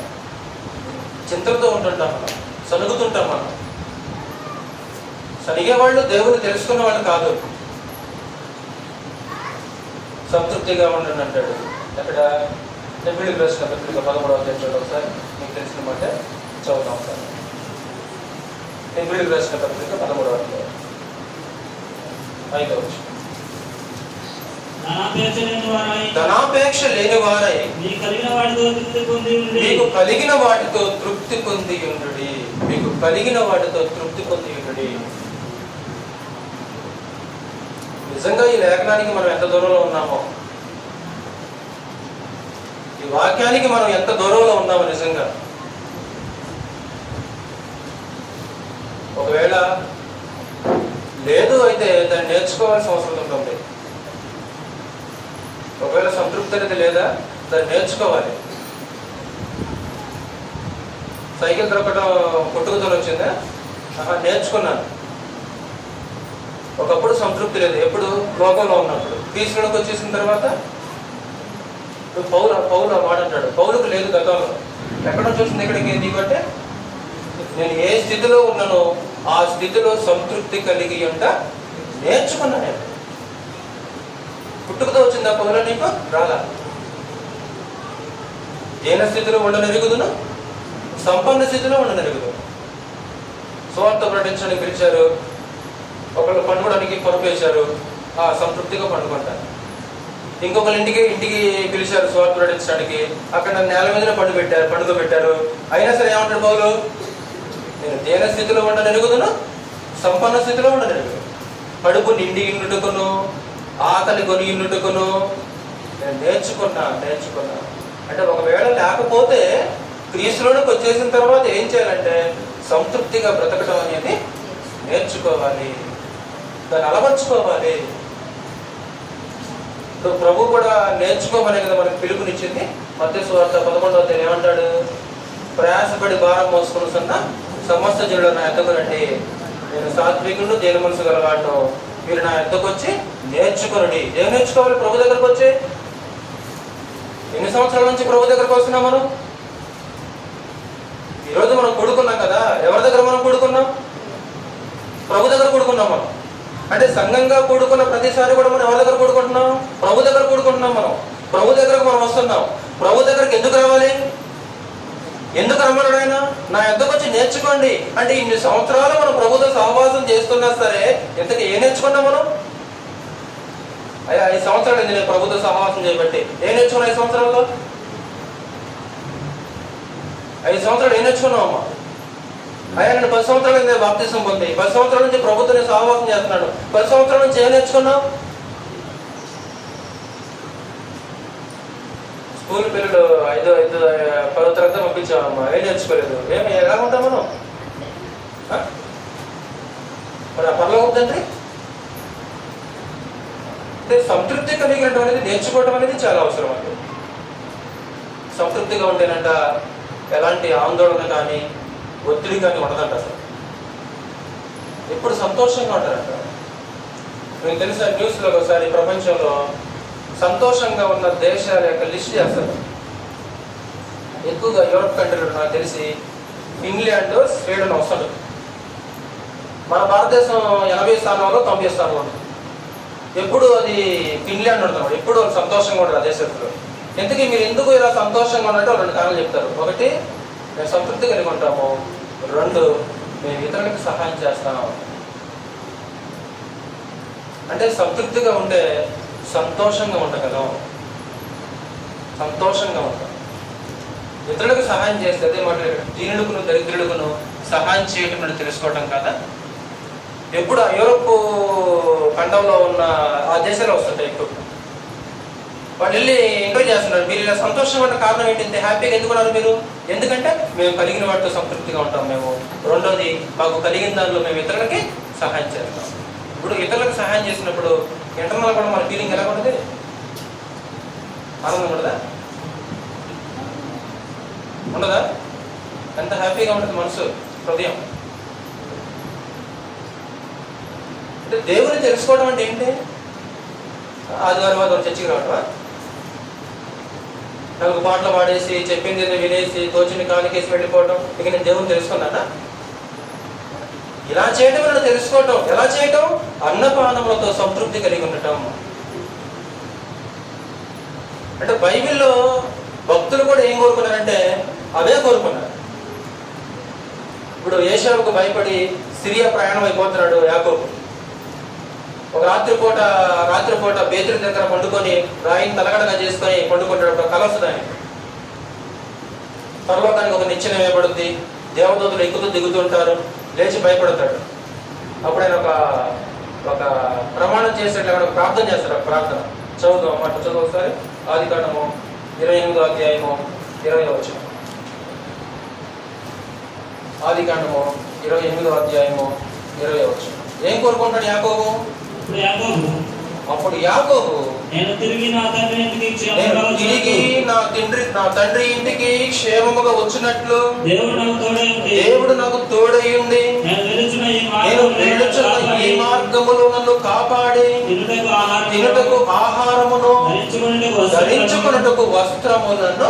చింతలతో ఉంటుంటాం, మనం సనుగుతుంటాం. మనం సనిగే వాళ్ళు దేవుని తెలుసుకున్న వాళ్ళు కాదు. సంతృప్తిగా ఉండండి అంటాడు. అక్కడ హెబ్రీయులకు రాసిన పత్రిక 13వ అధ్యాయంలో ఒకసారి మీకు తెలిసిన మాట చదువుతాం. సార్ హెబ్రీయులకు రాసిన పత్రిక 13వ అధ్యాయం 5వ వచనం. ధనాపేక్ష లేని వారై మీకు కలిగిన వాటితో తృప్తి పొంది ఉండుడి. మీకు కలిగిన వాటితో తృప్తి పొంది ఉండుడి. నిజంగా ఈ లేఖనానికి మనం ఎంత దూరంలో ఉన్నామో, ఈ వాక్యానికి మనం ఎంత దూరంలో ఉన్నామో నిజంగా. ఒకవేళ లేదు అయితే దాన్ని నేర్చుకోవాల్సిన అవసరం ఉంటుంది. ఒకవేళ సంతృప్తి అనేది లేదా, దాన్ని నేర్చుకోవాలి. సైకిల్ దొరకడం పుట్టుకతో వచ్చిందా? నేర్చుకున్నాను. ఒకప్పుడు సంతృప్తి లేదు. ఎప్పుడు? లోకంలో ఉన్నప్పుడు. క్రీస్తులోకి వచ్చేసిన తర్వాత పౌలు మాట అంటాడు. పౌలుకు లేదు గతంలో. ఎక్కడ నుంచి వచ్చింది ఇక్కడికి? ఎందుకంటే నేను ఏ స్థితిలో ఉన్నానో ఆ స్థితిలో సంతృప్తి కలిగి ఉంట నేర్చుకున్నా. నేను పుట్టుకతో వచ్చిందా పౌలు? నీకు రాలా. దీన స్థితిలో ఉండనెరుగుదును, సంపన్న స్థితిలో ఉండనెరుగుదును. సువార్త ప్రకటించడానికి పిలిచారు, ఒకళ్ళు పండుకోవడానికి పరుపేశారు, సంతృప్తిగా పండుకుంటారు. ఇంకొకరు ఇంటికి పిలిచారు సువార్త ప్రకటించడానికి, అక్కడ నేల మీదనే పండుకోబెట్టారు. అయినా సరే ఏమంటాడు పౌలు? నేను దీన స్థితిలో ఉండనెరుగుదును, సంపన్న స్థితిలో ఉండనెరుగుదును. కడుపు నిండి ఇండుటకును, ఆకలి కొని ఇండుటకును నేను నేర్చుకున్నా. అంటే ఒకవేళ లేకపోతే క్రీస్తులోకి వచ్చేసిన తర్వాత ఏం చేయాలంటే సంతృప్తిగా బ్రతకడం అనేది నేర్చుకోవాలి. దాన్ని అలవర్చుకోవాలి. ఇప్పుడు ప్రభు కూడా నేర్చుకోమనే కదా మనకి పిలుపునిచ్చింది. మత్తయి సువార్త 11వ అధ్యాయం ఏమంటాడు? ప్రయాసపడి భారం మోసుకున్న సమస్త జనులు నా ఎద్దకు రండి, నేను సాత్వికుడు దేని మనసు గలవాడు, మీరు నా ఎద్దకు వచ్చి నేర్చుకునండి. ఏం నేర్చుకోవాలి? ప్రభు దగ్గరకు వచ్చి. ఎన్ని సంవత్సరాల నుంచి ప్రభు దగ్గరకు వస్తున్నాం మనం? ఈరోజు మనం కూడుకున్నాం కదా, ఎవరి దగ్గర మనం కూడుకున్నాం? ప్రభు దగ్గర కూడుకున్నాం మనం. అంటే సంఘంగా కూడుకున్న ప్రతిసారి కూడా మనం ఎవరి దగ్గర కూడుకుంటున్నాం? ప్రభు దగ్గర కూడుకుంటున్నాం. మనం ప్రభు దగ్గరకు మనం వస్తున్నాం. ప్రభు దగ్గరకు ఎందుకు రావాలి? ఎందుకు రమ్మన్నాడు ఆయన? నా యొద్దకు వచ్చి నేర్చుకోండి అంటే ఇన్ని సంవత్సరాలు మనం ప్రభుతో సహవాసం చేస్తున్నా సరే ఇంతకీ ఏం నేర్చుకున్నాం మనం? 5 సంవత్సరాలు అయింది నేను ప్రభుతో సహవాసం చేయబట్టి. ఏం నేర్చుకున్నా 5 సంవత్సరాల్లో? 5 సంవత్సరాలు ఏం నేర్చుకున్నావమ్మా? నేను 10 సంవత్సరాలు అయింది బాప్తిసం పొంది. 10 సంవత్సరాల నుంచి ప్రభుతో నేను సహవాసం చేస్తున్నాడు. 10 సంవత్సరాల నుంచి ఏం నేర్చుకున్నావు? స్కూల్ పిల్లలు 5-10 తరగతి పంపించామమ్మా, ఏం నేర్చుకోలేదు. ఏమి ఎలా ఉంటాం మనం? మరి ఆ పరలోకపు తండ్రి అంటే సంతృప్తి కలిగినట్టు అనేది నేర్చుకోవడం అనేది చాలా అవసరం అండి. సంతృప్తిగా ఉంటేనంట ఎలాంటి ఆందోళన కానీ ఒత్తిడి కానీ ఉండదంట. అసలు ఎప్పుడు సంతోషంగా ఉంటారంట. మీకు తెలుసా, న్యూస్లో ఒకసారి ప్రపంచంలో సంతోషంగా ఉన్న దేశాల యొక్క లిస్ట్ చేస్తారు. ఎక్కువగా యూరోప్ కంట్రీలో నాకు తెలిసి ఫిన్లాండ్, స్వీడన్ వస్తాడు. మన భారతదేశం 80 స్థానంలో 90 స్థానంలో ఉంటుంది. ఎప్పుడు అది ఫిన్లాండ్ ఉంటుంది. ఎప్పుడు సంతోషంగా ఉండరు ఆ దేశంలో. ఎందుకు మీరు ఎందుకు ఇలా సంతోషంగా ఉన్నట్టు 2 కారణాలు చెప్తారు. ఒకటి, మేము సంతృప్తి కలిగి ఉంటాము. 2, మేము ఇతరులకు సహాయం చేస్తాము. అంటే సంతృప్తిగా ఉంటే సంతోషంగా ఉండగలం, సంతోషంగా ఉంటాం. ఇతరులకు సహాయం చేస్తే అదే మాట, దీనుడుకును దరిద్రుడుకును సహాయం చేయటం అని తెలుసుకోవటం కదా. ఎప్పుడు ఆ యూరోప్ ఖండంలో ఉన్న ఆ దేశాల్లో వస్తుంటాయి. ఎక్కువ వాళ్ళు వెళ్ళి ఎంకరేజ్ చేస్తున్నారు, మీరు ఇలా సంతోషంగా ఉన్న కారణం ఏంటి, ఇంత హ్యాపీగా ఎందుకున్నారు మీరు? ఎందుకంటే మేము కలిగిన వాటితో సంతృప్తిగా ఉంటాం మేము. 2వది, మాకు కలిగిన దానిలో మేము ఇతరులకి సహాయం చేస్తాం. ఇప్పుడు ఇతరులకు సహాయం చేసినప్పుడు ఇంటర్నల్ కూడా మన ఫీలింగ్ ఎలా ఉంటుంది? ఆనందం ఉండదా? ఉండదా? ఎంత హ్యాపీగా ఉంటుంది మనసు, హృదయం. అంటే దేవుని తెలుసుకోవడం అంటే ఏంటి? ఆదివారం చర్చికి రావడమా? నాకు పాటలు పాడేసి చెప్పింది వినేసి తోచిని కానికేసి వెళ్ళిపోవడం, ఇక నేను దేవుని తెలుసుకున్నానా? ఇలా చేయడం నన్ను తెలుసుకోవటం. ఎలా చేయటం? అన్నపానములతో సంతృప్తి కలిగి ఉండటం. అంటే బైబిల్లో భక్తులు కూడా ఏం కోరుకున్నారంటే అవే కోరుకున్నారు. ఇప్పుడు ఏశావుకు భయపడి సిరియా ప్రయాణం అయిపోతున్నాడు యాకోబు. ఒక రాత్రిపూట బేతుల దగ్గర పండుకొని రాయిని తలగడగా చేసుకొని పండుకుంటాడు. కల వస్తుంది ఆయన. పరలోకానికి ఒక నిచ్చెన వేయబడుద్ది, దేవదూతలు ఎక్కుతూ దిగుతుంటారు, లేచి భయపడతాడు. అప్పుడు ఆయన ఒక ప్రమాణం చేసేట్టు ప్రార్థన చేస్తాడు. ప్రార్థన చదువుదాం మాట చదువు ఒకసారి. ఆదికాండము 28వ అధ్యాయము 20వ వచనం. ఆదికాండము 28వ అధ్యాయము 20వ వచనం. ఏం కోరుకుంటాడు యాకోబు? అప్పుడు యాకోబు, నేను తిరిగి నా తండ్రి ఇంటికి క్షేమముగా వచ్చినట్లు దేవుడు నాకు తోడయుండి నేను వెళ్ళుచున్న ఈ మార్గములో నన్ను కాపాడి తినుటకు ఆహారమును ధరించుకున్నటకు వస్త్రములను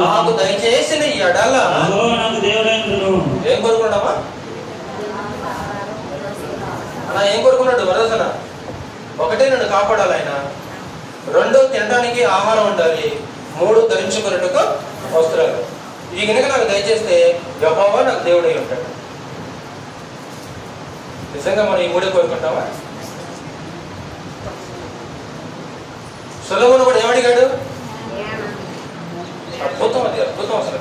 నాకు దయచేసిన ఎడల ఏం కోరుకున్నామా? అలా ఏం కోరుకున్నాడు వరదన? ఒకటే, నన్ను కాపాడాలి ఆయన. 2 తినడానికి ఆహారం ఉండాలి. 3 ధరించుకున్నట్టుగా వస్త్రాలు. ఈ కనుక నాకు దయచేస్తే యెహోవా నాకు దేవుడై ఉంటాడు. నిజంగా మనం ఈ 3 కోరుకుంటామా? సొలొమోను కూడా ఏమడిగాడు? అద్భుతం, అది అద్భుతం అసలు.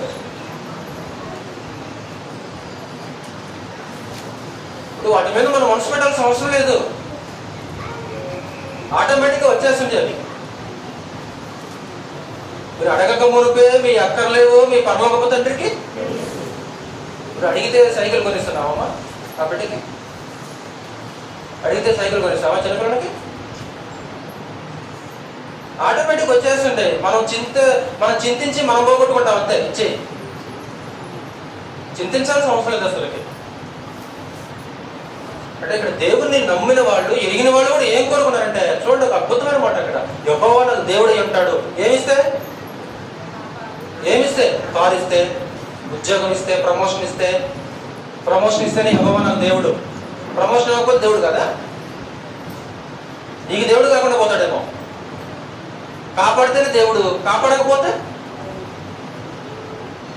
ఇప్పుడు వాటి మీద మనం మనసు పెట్టాల్సిన అవసరం లేదు, ఆటోమేటిక్గా వచ్చేస్తుంది అది. మీరు అడగక మునిపే మీ అక్కర్లేవు మీ పరలోకపు తండ్రికి. ఇప్పుడు అడిగితే సైకిల్ కొనిస్తున్నావమ్మా ఆ బిడ్డకి? అడిగితే సైకిల్ కొనిస్తావా చిన్నపిల్లలకి? ఆటోమేటిక్ వచ్చేస్తుంటాయి. మనం చింతించి మనం పోగొట్టుకుంటాం అంతే. ఇచ్చి చింతించాల్సిన అవసరం లేదు అసలుకి. అంటే ఇక్కడ దేవుణ్ణి నమ్మిన వాళ్ళు, ఎరిగిన వాళ్ళు కూడా ఏం కోరుకున్నారంటే, చూడండి ఒక అద్భుతమైన మాట అక్కడ. యెహోవా నాకు దేవుడు ఉంటాడు. ఏమిస్తే కారు ఇస్తే, ఉద్యోగం ఇస్తే, ప్రమోషన్ ఇస్తేనే యెహోవా నాకు దేవుడు. ప్రమోషన్ ఇవ్వకపోతే దేవుడు కదా. నీకు దేవుడు కాకుండా పోతాడేమో. కాపాడితేనే దేవుడు, కాపాడకపోతే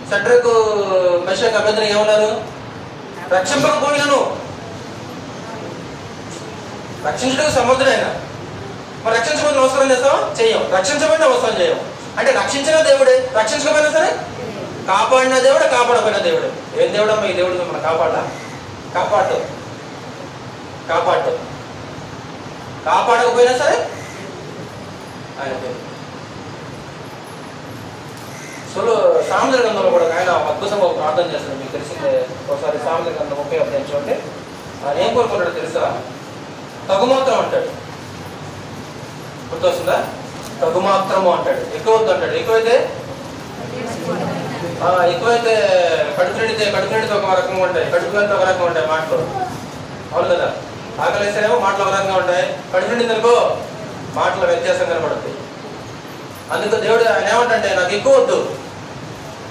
షడ్రకు మెషక్ అబేద్నెగో ఏమన్నారు? రక్షింపకపోయినను, రక్షించడానికి సమర్థుడైనా మరి రక్షించబోయిన అవసరం చేస్తావా? చెయ్యం. రక్షించబోయిన అవసరం చేయం. అంటే రక్షించిన దేవుడే, రక్షించకపోయినా సరే కాపాడిన దేవుడే, కాపాడపోయిన దేవుడే. ఏం దేవుడమ్మా ఈ దేవుడు? మనం కాపాడకపోయినా సరే ఆయన దేవుడు. సామెతల గ్రంథంలో కూడా ఆయన అద్భుతంగా ప్రార్థన చేస్తాడు. మీకు తెలిసిందే. ఒకసారి సామెతల గ్రంథం 30 చూడండి. ఆయన ఏం కోరుకున్నాడో తెలుసా? తగుమాత్రం అంటాడు. గుర్తొస్తుందా? తగుమాత్రము అంటాడు. ఎక్కువ వద్దు అంటాడు. ఎక్కువైతే కడుపు నిండితే ఒక రకంగా ఉంటాయి, కడుపు నిండితే ఒక రకంగా ఉంటాయి మాటలు. అవును కదా? ఆకలేస్తేనేమో మాటలు ఒక రకంగా ఉంటాయి, కడుపు నిండింది అనుకో మాటలు వ్యత్యాసం కనబడుతుంది. అందుకు దేవుడు ఆయన ఏమంటే, నాకు ఎక్కువ వద్దు,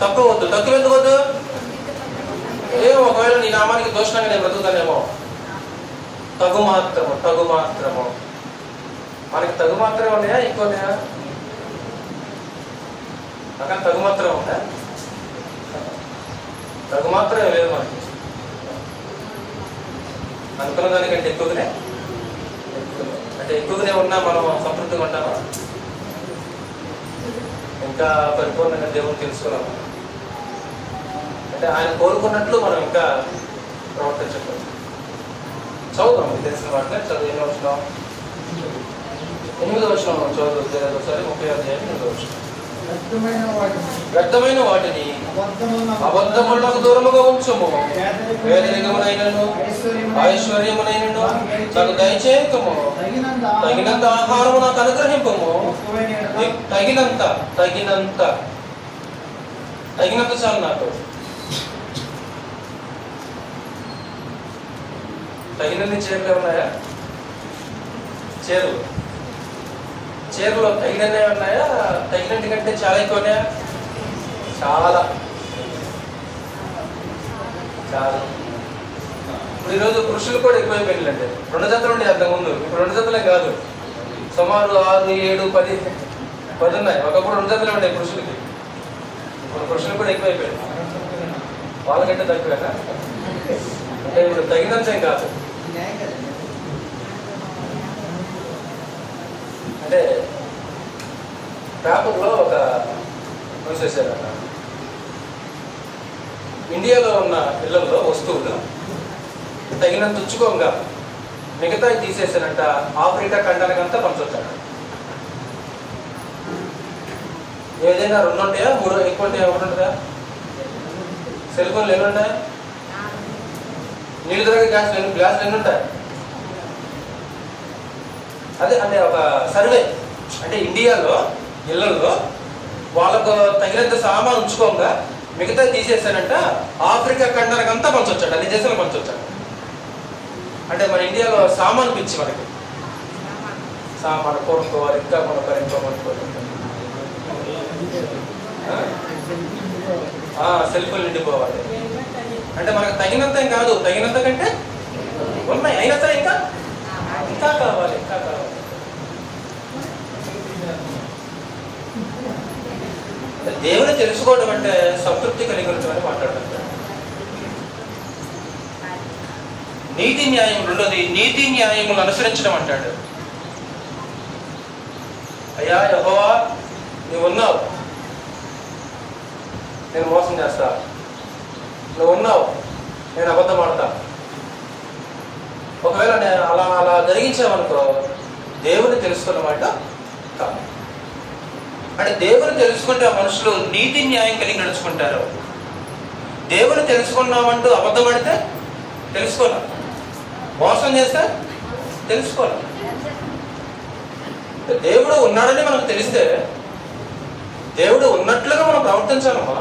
తక్కువ వద్దు. తక్కువ ఎందుకు వద్దు? ఏమో ఒకవేళ నీ నామానికి దోషంగా నేను బ్రతుకుతానేమో. తగుమాత్రము. మనకి తగుమాత్రమే ఉన్నాయా, ఎక్కువ ఉన్నాయా? అక్కడ తగుమాత్రం ఉందా? తగుమాత్రమే లేదు మనకి. అనుకున్న దానికంటే ఎక్కువగానే ఉన్నా మనం సంతృప్తిగా ఉంటామా? ఇంకా పరిపూర్ణంగా దేవుని తెలుసుకున్నాము అంటే ఆయన కోరుకున్నట్లు మనం ఇంకా ప్రవర్తించకూడదు. చదువుతాం మీకు తెలిసిన వాటిని. చదువు ఎన్నో వచ్చినాం? 8వ వచనం చదువు. ఒకసారి 30 వ్యర్థమైన వాటిని అబద్ధములకు దూరముగా ఉంచుము. పేదరికమునైనను ఐశ్వర్యమునైనను నాకు దయచేయకము. తగినంత ఆహారము నాకు అనుగ్రహింపము. తగినంత చాలు నాకు. తగినన్ని చీరలు ఉన్నాయా? చీరలో తగినన్నే ఉన్నాయా? తగినట్టు కంటే చాలా ఎక్కువ ఉన్నాయా? చాలా. ఇప్పుడు ఈరోజు పురుషులు కూడా ఎక్కువైపోయిందంటే 2 జతలు ఉండే అంతకుముందు. ఇప్పుడు 2 జతలే కాదు, సుమారు 6, 7, 10 ఉన్నాయి. ఒకప్పుడు 2 జతలే ఉంటాయి పురుషులకి. ఇప్పుడు పురుషులు కూడా ఎక్కువైపోయాయి. వాళ్ళకంటే తక్కువేనా? అంటే ఇప్పుడు తగినంతేం కాదు. అంటే పేపర్లో ఒక న్యూస్ వేసారట. ఇండియాలో ఉన్న పిల్లల్లో వస్తువులు తగినంత ఉంచుకోగా మిగతాయి తీసేసారంట. ఆఫ్రికా ఖండానికంతా పంచొచ్చాడు. ఏదైనా 2 ఉంటాయా, 3 ఎక్కువ ఉంటాయా, 1 ఉంటుందా? సెల్ ఫోన్లు ఎన్ని ఉంటాయి? నీళ్ళు తాగే గ్లాసులు ఎన్ని ఉంటాయి? అదే అంటే ఒక సర్వే అంటే ఇండియాలో ఇళ్లలో వాళ్ళకు తగినంత సామాన్ ఉంచుకోగా మిగతా తీసేసానంట. ఆఫ్రికా ఖండానికంతా పంచొచ్చాడు, అన్ని దేశాలు పంచొచ్చాడు. అంటే మన ఇండియాలో సామాన్ పిచ్చి మనకి. సామాన్ కొనుక్కోవాలి, ఇంకా కొనుక్కోవాలి. సెల్ ఫోన్ నిండిపోవాలి. అంటే మనకు తగినంత ఏం కాదు, తగినంత కంటే ఉన్నాయి. అయినా సరే ఇంకా కావాలి. దేవుని తెలుసుకోవడం అంటే సంతృప్తి కలిగి ఉండటమని మాట్లాడుతుంటాడు. నీతి న్యాయములు ఉన్నది, నీతి న్యాయములు అనుసరించడం అంటాడు. అయ్యా యెహోవా నువ్వు ఉన్నావు, నేను మోసం చేస్తా. నువ్వు ఉన్నావు, నేను అబద్ధం ఆడతా. ఒకవేళ నేను అలా జరిగించామనుకో దేవుని తెలుసుకున్నమాట కాదు. అంటే దేవుని తెలుసుకుంటే ఆ మనుషులు నీతి న్యాయం కలిగి నడుచుకుంటారు. దేవుని తెలుసుకున్నామంటూ అబద్ధం ఆడితే తెలుసుకున్నా, మోసం చేస్తే తెలుసుకోవాలి. దేవుడు ఉన్నాడని మనకు తెలిస్తే దేవుడు ఉన్నట్లుగా మనం ప్రవర్తించాలమ్మా.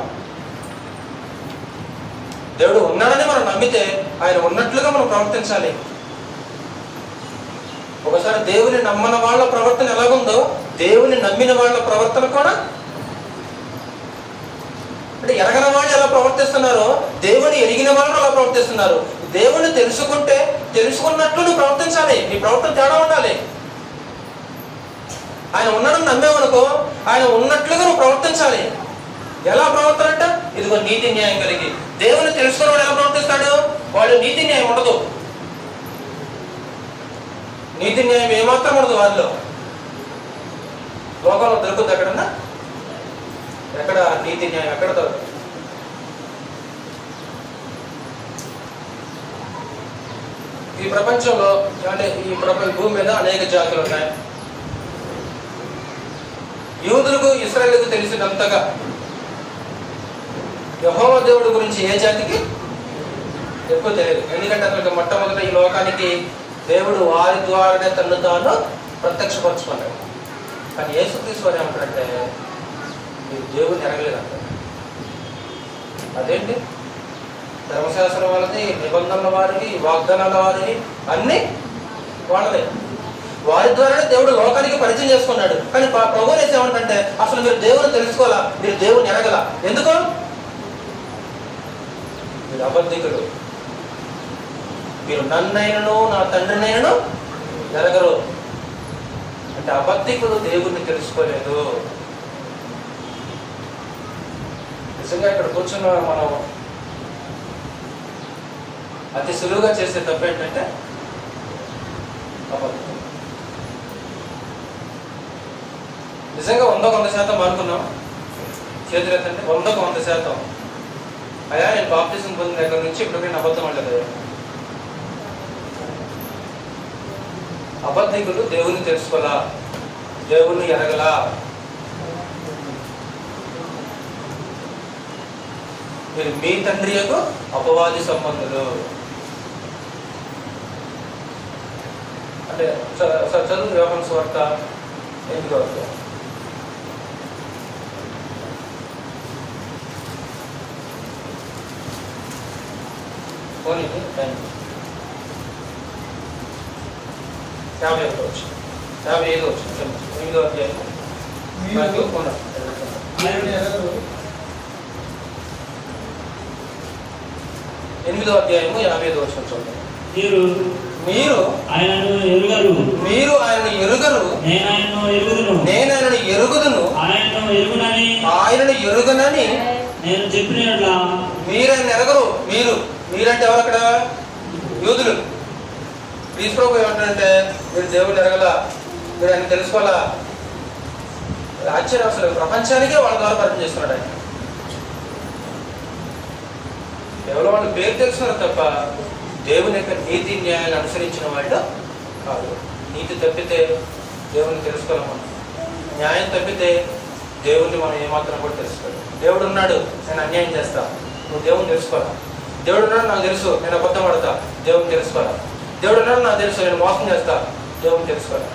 దేవుడు ఉన్నాడని మనం నమ్మితే ఆయన ఉన్నట్లుగా మనం ప్రవర్తించాలి. ఒకసారి దేవుని నమ్మని వాళ్ళ ప్రవర్తన ఎలాగుందో దేవుని నమ్మిన వాళ్ళ ప్రవర్తన కూడా, అంటే ఎరగని వాళ్ళు ఎలా ప్రవర్తిస్తున్నారో దేవుని ఎరిగిన వాళ్ళు అలా ప్రవర్తిస్తున్నారు. దేవుని తెలుసుకుంటే తెలుసుకున్నట్లు నువ్వు ప్రవర్తించాలి. నీ ప్రవర్తన తేడా ఉండాలి. ఆయన ఉన్నాడని నమ్మేవనుకో ఆయన ఉన్నట్లుగా నువ్వు ప్రవర్తించాలి. ఎలా ప్రవర్తన అంటే ఇదిగో నీతి న్యాయం కలిగి. దేవుని తెలుసుకున్నవాడు ఎలా ప్రవర్తిస్తాడు? వాడు నీతి న్యాయం ఉండదు. నీతి న్యాయం ఏమాత్రం ఉండదు వారిలో. లోకంలో దొరుకుతుంది ఎక్కడన్నా? ఎక్కడ నీతి న్యాయం ఎక్కడ దొరకదు. ఈ ప్రపంచంలో అంటే ఈ భూమి మీద అనేక జాతులు ఉన్నాయి. యూదులకు ఇశ్రాయేలుకు తెలిసినంతగా యెహోవా దేవుడి గురించి ఏ జాతికి ఎక్కువ తెలియదు. ఎందుకంటే అతనికి మొట్టమొదట ఈ లోకానికి దేవుడు వారి ద్వారానే తను తాను ప్రత్యక్షపరచుకున్నాడు. కానీ యేసుక్రీస్తు వారు ఏమంటారంటే మీరు దేవుడిని ఎరగలేదంటారు. అదేంటి? ధర్మశాస్త్రం వాళ్ళది, నిబంధనల వారివి, వాగ్దానాల వారివి అన్నీ వాళ్ళవే. వారి ద్వారానే దేవుడు లోకానికి పరిచయం చేసుకున్నాడు. కానీ ప్రభువు ఏమంటే అసలు మీరు దేవుని తెలుసుకోవాలా, మీరు దేవుని ఎరగల. ఎందుకు? మీరు అబద్ధికులు, మీరు నన్నైనను నా తండ్రినైనను ఎరగరు. అంటే అబద్ధికులు దేవుణ్ణి తెలుసుకోలేదు. నిజంగా ఇక్కడ కూర్చున్న మనం అతి సులువుగా చేసే తప్పు ఏంటంటే అబద్ధం. నిజంగా 100% అనుకున్నాం. చేతులు ఎత్తండి. 100% అయ్యా నేను బాప్టిజం పొందిన దగ్గర నుంచి ఇప్పుడు నేను అబద్ధం అంటలేదు. అబద్ధికులు దేవుని తెలుసుకోలా, దేవుని ఎరగలా. మీరు మీ తండ్రి యొక్క అపవాది సంబంధులు. అంటే చదువు యోహాను సువార్త 8వ అధ్యాయం. పోనీ 55 వచ్చి 55 వచ్చి 8వ అధ్యాయం. 8వ అధ్యాయము 55 వచనం చూడండి. మీరు ఆయనను ఎరుగరు, మీరు ఆయనను ఎరుగరు, నేను ఆయనను ఎరుగుదును, ఆయనను ఎరుగనని నేను చెప్పినట్ల మీరు ఆయన ఎరగరు. మీరంటే ఎవరు అక్కడ? యూదులు. క్రీస్తు ప్రభువు ఏమంటారంటే మీరు దేవుడు ఎరగల, మీరు ఆయన తెలుసుకోవాలా. ఆశ్చర్యం, అసలు ప్రపంచానికే వాళ్ళ ద్వారా పరిచయం చేస్తున్నాడు ఆయన. కేవలం వాళ్ళు పేరు తెలుసుకున్నారు తప్ప దేవుని యొక్క నీతి న్యాయాన్ని అనుసరించిన వాళ్ళు కాదు. నీతి తప్పితే దేవుని తెలుసుకోలేం మనం. న్యాయం తప్పితే దేవుడిని మనం ఏమాత్రం కూడా తెలుసుకోవాలి. దేవుడు ఉన్నాడు, నేను అన్యాయం చేస్తా, నువ్వు దేవుని తెలుసుకోవాలా. దేవుడు ఉన్నాడు, నాకు తెలుసు, నేను అబద్ధం పడతా, దేవుని తెలుసుకోవాలా. దేవుడు ఉన్నాడు, నాకు తెలుసు, నేను మోసం చేస్తా, దేవుని తెలుసుకోవాలా.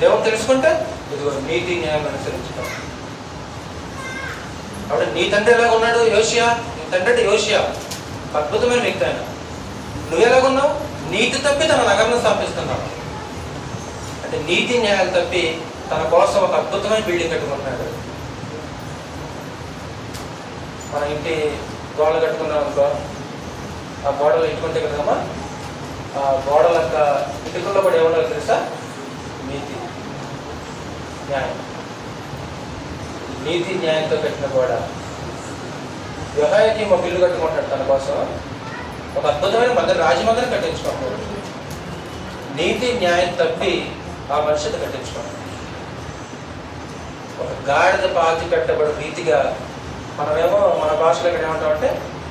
దేవుని తెలుసుకుంటే ఇదిగో నీతి న్యాయం అనుసరించుకోవాలి. కాబట్టి నీ తండ్రి ఎలాగ ఉన్నాడు? యోషియా. నీ తండ్రి అంటే యోషియా, అద్భుతమైన వ్యక్తి ఆయన. నువ్వు ఎలాగున్నావు? నీతి తప్పి తన నగరం స్థాపిస్తున్నావు. అంటే నీతి న్యాయాలు తప్పి తన కోసం ఒక అద్భుతమైన బిల్డింగ్ కట్టుకుంటున్నాడు. మన ఇంటి గోడలు కట్టుకున్నాం అనుకో, ఆ గోడలు ఇటుకుంటే కదమ్మా, ఆ గోడల యొక్క ఇటుకల్లో కూడా ఏమన్నా తెలుసా? నీతి న్యాయం. నీతి న్యాయంతో కట్టిన గోడ. యెహోయాకీము ఒక ఇల్లు కట్టుకుంటాడు తన కోసం, ఒక అద్భుతమైన మందిరం, రాజమందిరం కట్టించుకుంటాడు. నీతి న్యాయం తప్పి ఆ మనిషిని కట్టించుకుంటాడు. ఒక గాడిద పాతి పెట్టబడి రీతిగా మనమేమో మన భాషలో ఇక్కడ ఏమంటామంటే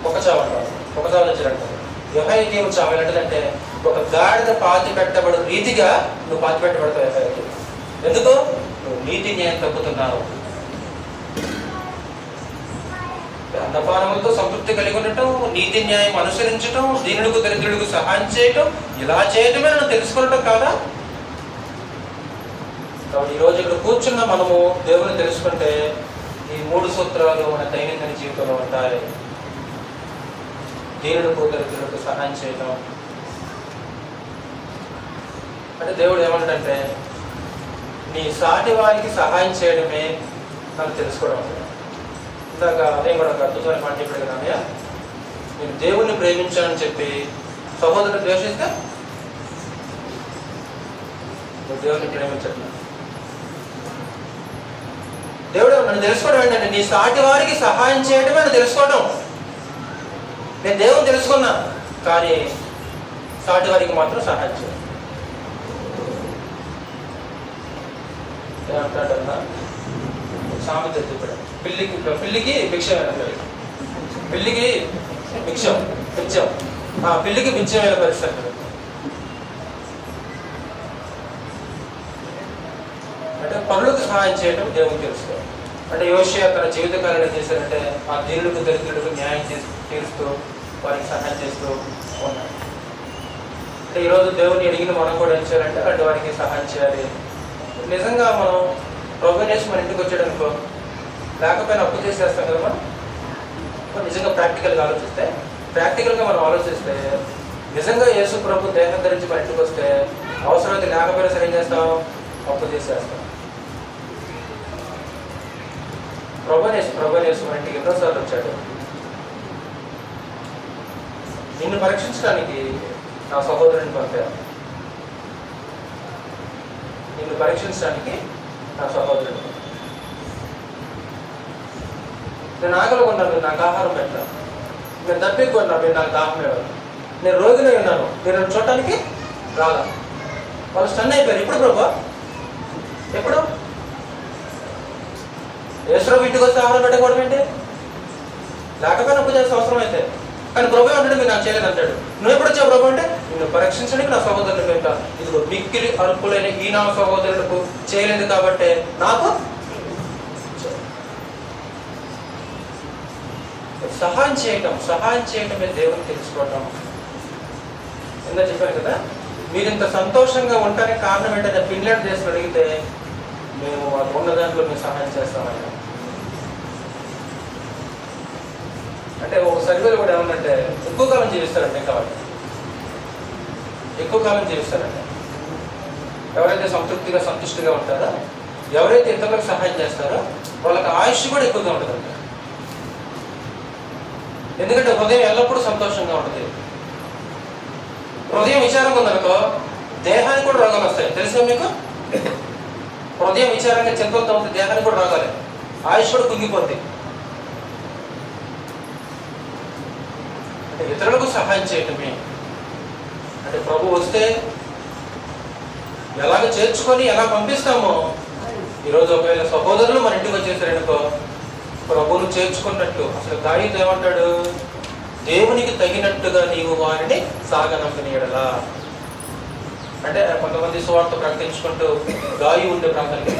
ఒక చావు అంటాం, ఒక చావు తెచ్చినట్టు. యెహోయాకీము చావు ఏంటంటే ఒక గాడిద పాతి పెట్టబడి రీతిగా నువ్వు పాతి పెట్టబడతావు. యెహోయాకీము ఎందుకు? నువ్వు నీతి న్యాయం తప్పుతున్నావు. అన్నపానములతో సంతృప్తి కలిగి ఉండటం, నీతి న్యాయం అనుసరించటం, దీనులకు దరిద్రులకు సహాయం చేయటం, ఇలా చేయటమే మనం తెలుసుకున్నటం కాదా? కాబట్టి ఈరోజు ఇక్కడ కూర్చున్న మనము దేవుని తెలుసుకుంటే ఈ 3 సూత్రాలు మన దైనందిన జీవితంలో ఉంటాయి. దీనులకు దరిద్రులకు సహాయం చేయటం అంటే దేవుడు ఏమంటే నీ సాటి వారికి సహాయం చేయడమే నాకు తెలుసుకోవడం అంటే. ఇందాక అదే కూడా ఒక అద్భుతమైన మాట చెప్పాడు కదా అన్నయ్య, నేను దేవుణ్ణి ప్రేమించానని చెప్పి సహోదరుడు ద్వేషిస్తే దేవుణ్ణి ప్రేమించట్లేదు. దేవుడు నన్ను తెలుసుకోవడం ఏంటంటే నీ సాటి వారికి సహాయం చేయడమే నన్ను తెలుసుకోవడం. నేను దేవుని తెలుసుకున్నా కానీ సాటి వారికి మాత్రం సహాయం చేయాలి. ఏమంటాడన్నా సామెత చెప్పాడు, పిల్లికి భిక్షం వేయాలి, పిల్లికి భిక్షం పిల్లికి భిక్షం వేయాలి పరిస్థితి. అంటే పనులకు సహాయం చేయడం దేవునికి తెలుసుకోవాలి. అంటే యోషియా తన జీవితకాలంలో చేశారంటే ఆ దీనులకు దరిద్రులకు న్యాయం తీరుస్తూ వారికి సహాయం చేస్తూ ఉన్నాడు. అంటే ఈరోజు దేవుని అడిగిన మనం కూడా ఏం చేయాలంటే అలాంటి వారికి సహాయం చేయాలి. నిజంగా మనం ప్రోగ్రెస్ మన ఇంటికి వచ్చాడనుకో లేకపోయినా అప్పు చేసేస్తాం కదా. మనం నిజంగా ప్రాక్టికల్గా మనం ఆలోచిస్తే నిజంగా యేసు ప్రభు దేహం ధరించి మన ఇంటికి వస్తే అవసరమైతే లేకపోయినా సరే ఏం చేస్తాం, అప్పు చేసేస్తాం. ప్రభునేసు మన ఇంటికి ఎన్నోసార్లు వచ్చాడు. నిన్ను పరీక్షించడానికి నా సహోదరుని పంపాను, నిన్ను పరీక్షించడానికి నా సహోదరుడు. నేను ఆకలి కొన్నా, మీరు నాకు ఆహారం పెట్టాను. నేను దప్పికి కొన్నా, మీరు నాకు దాహం ఇవ్వాలి. నేను రోగిని ఉన్నాను, మీరు నన్ను చూడటానికి రాలా. వాళ్ళు స్టన్ అయిపోయారు. ఎప్పుడు ప్రభా, ఎప్పుడు యేసు ఇంటికి వస్తే ఆహారం పెట్టకపోవడం ఏంటి? లేకపోయినా అప్పు చేసే అవసరం అయితే. కానీ ప్రభు అంటాడు మీరు నాకు చేయలేదు అంటాడు. నువ్వు ఎప్పుడు వచ్చావు ప్రభు అంటే నిన్ను పరీక్షించడానికి నా సహోదరులకు వెళ్తా. ఇదిగో మిక్కిలి అర్పులైన ఈ నా సహోదరులకు చేయలేదు కాబట్టి నాకు సహాయం చేయటమే దేవుని తెలుసుకోవటం. ఎందుకు చెప్పాను కదా, మీరు ఇంత సంతోషంగా ఉండడానికి కారణం ఏంటంటే ఫిన్లాండ్ దేశంలో అడిగితే మేము మాకు ఉన్న దాంట్లో మేము సహాయం చేస్తామని. అంటే ఒక సర్వేలు కూడా ఏమన్నంటే ఎక్కువ కాలం జీవిస్తారంటే కాబట్టి ఎవరైతే సంతృష్టిగా ఉంటారో, ఎవరైతే ఇతరులకు సహాయం చేస్తారో వాళ్ళకి ఆయుష్ కూడా ఎక్కువగా ఉంటుందంట. ఎందుకంటే హృదయం ఎల్లప్పుడూ సంతోషంగా ఉంటుంది. హృదయం విచారంగా ఉందనుకో దేహానికి కూడా రోగాలు వస్తాయి. తెలుసా మీకు? హృదయం విచారంగా చింతలతో ఉంది, దేహానికి కూడా రోగాలే, ఆయుష్ కూడా కుంగిపోద్ది. అంటే ఇతరులకు సహాయం చేయటమే. అంటే ప్రభు వస్తే ఎలాగ చేర్చుకొని ఎలా పంపిస్తామో ఈరోజు ఒకవేళ సహోదరులు మన ఇంటికి వచ్చేసారనుకో ప్రభువును చేర్చుకున్నట్టు. అసలు దావీదు ఏమంటాడు, దేవునికి తగినట్టుగా నీవు వారిని సాగనంపనీయడలా. అంటే కొంతమంది సువార్త ప్రకటించుకుంటూ గాయి ఉండే ప్రాంతానికి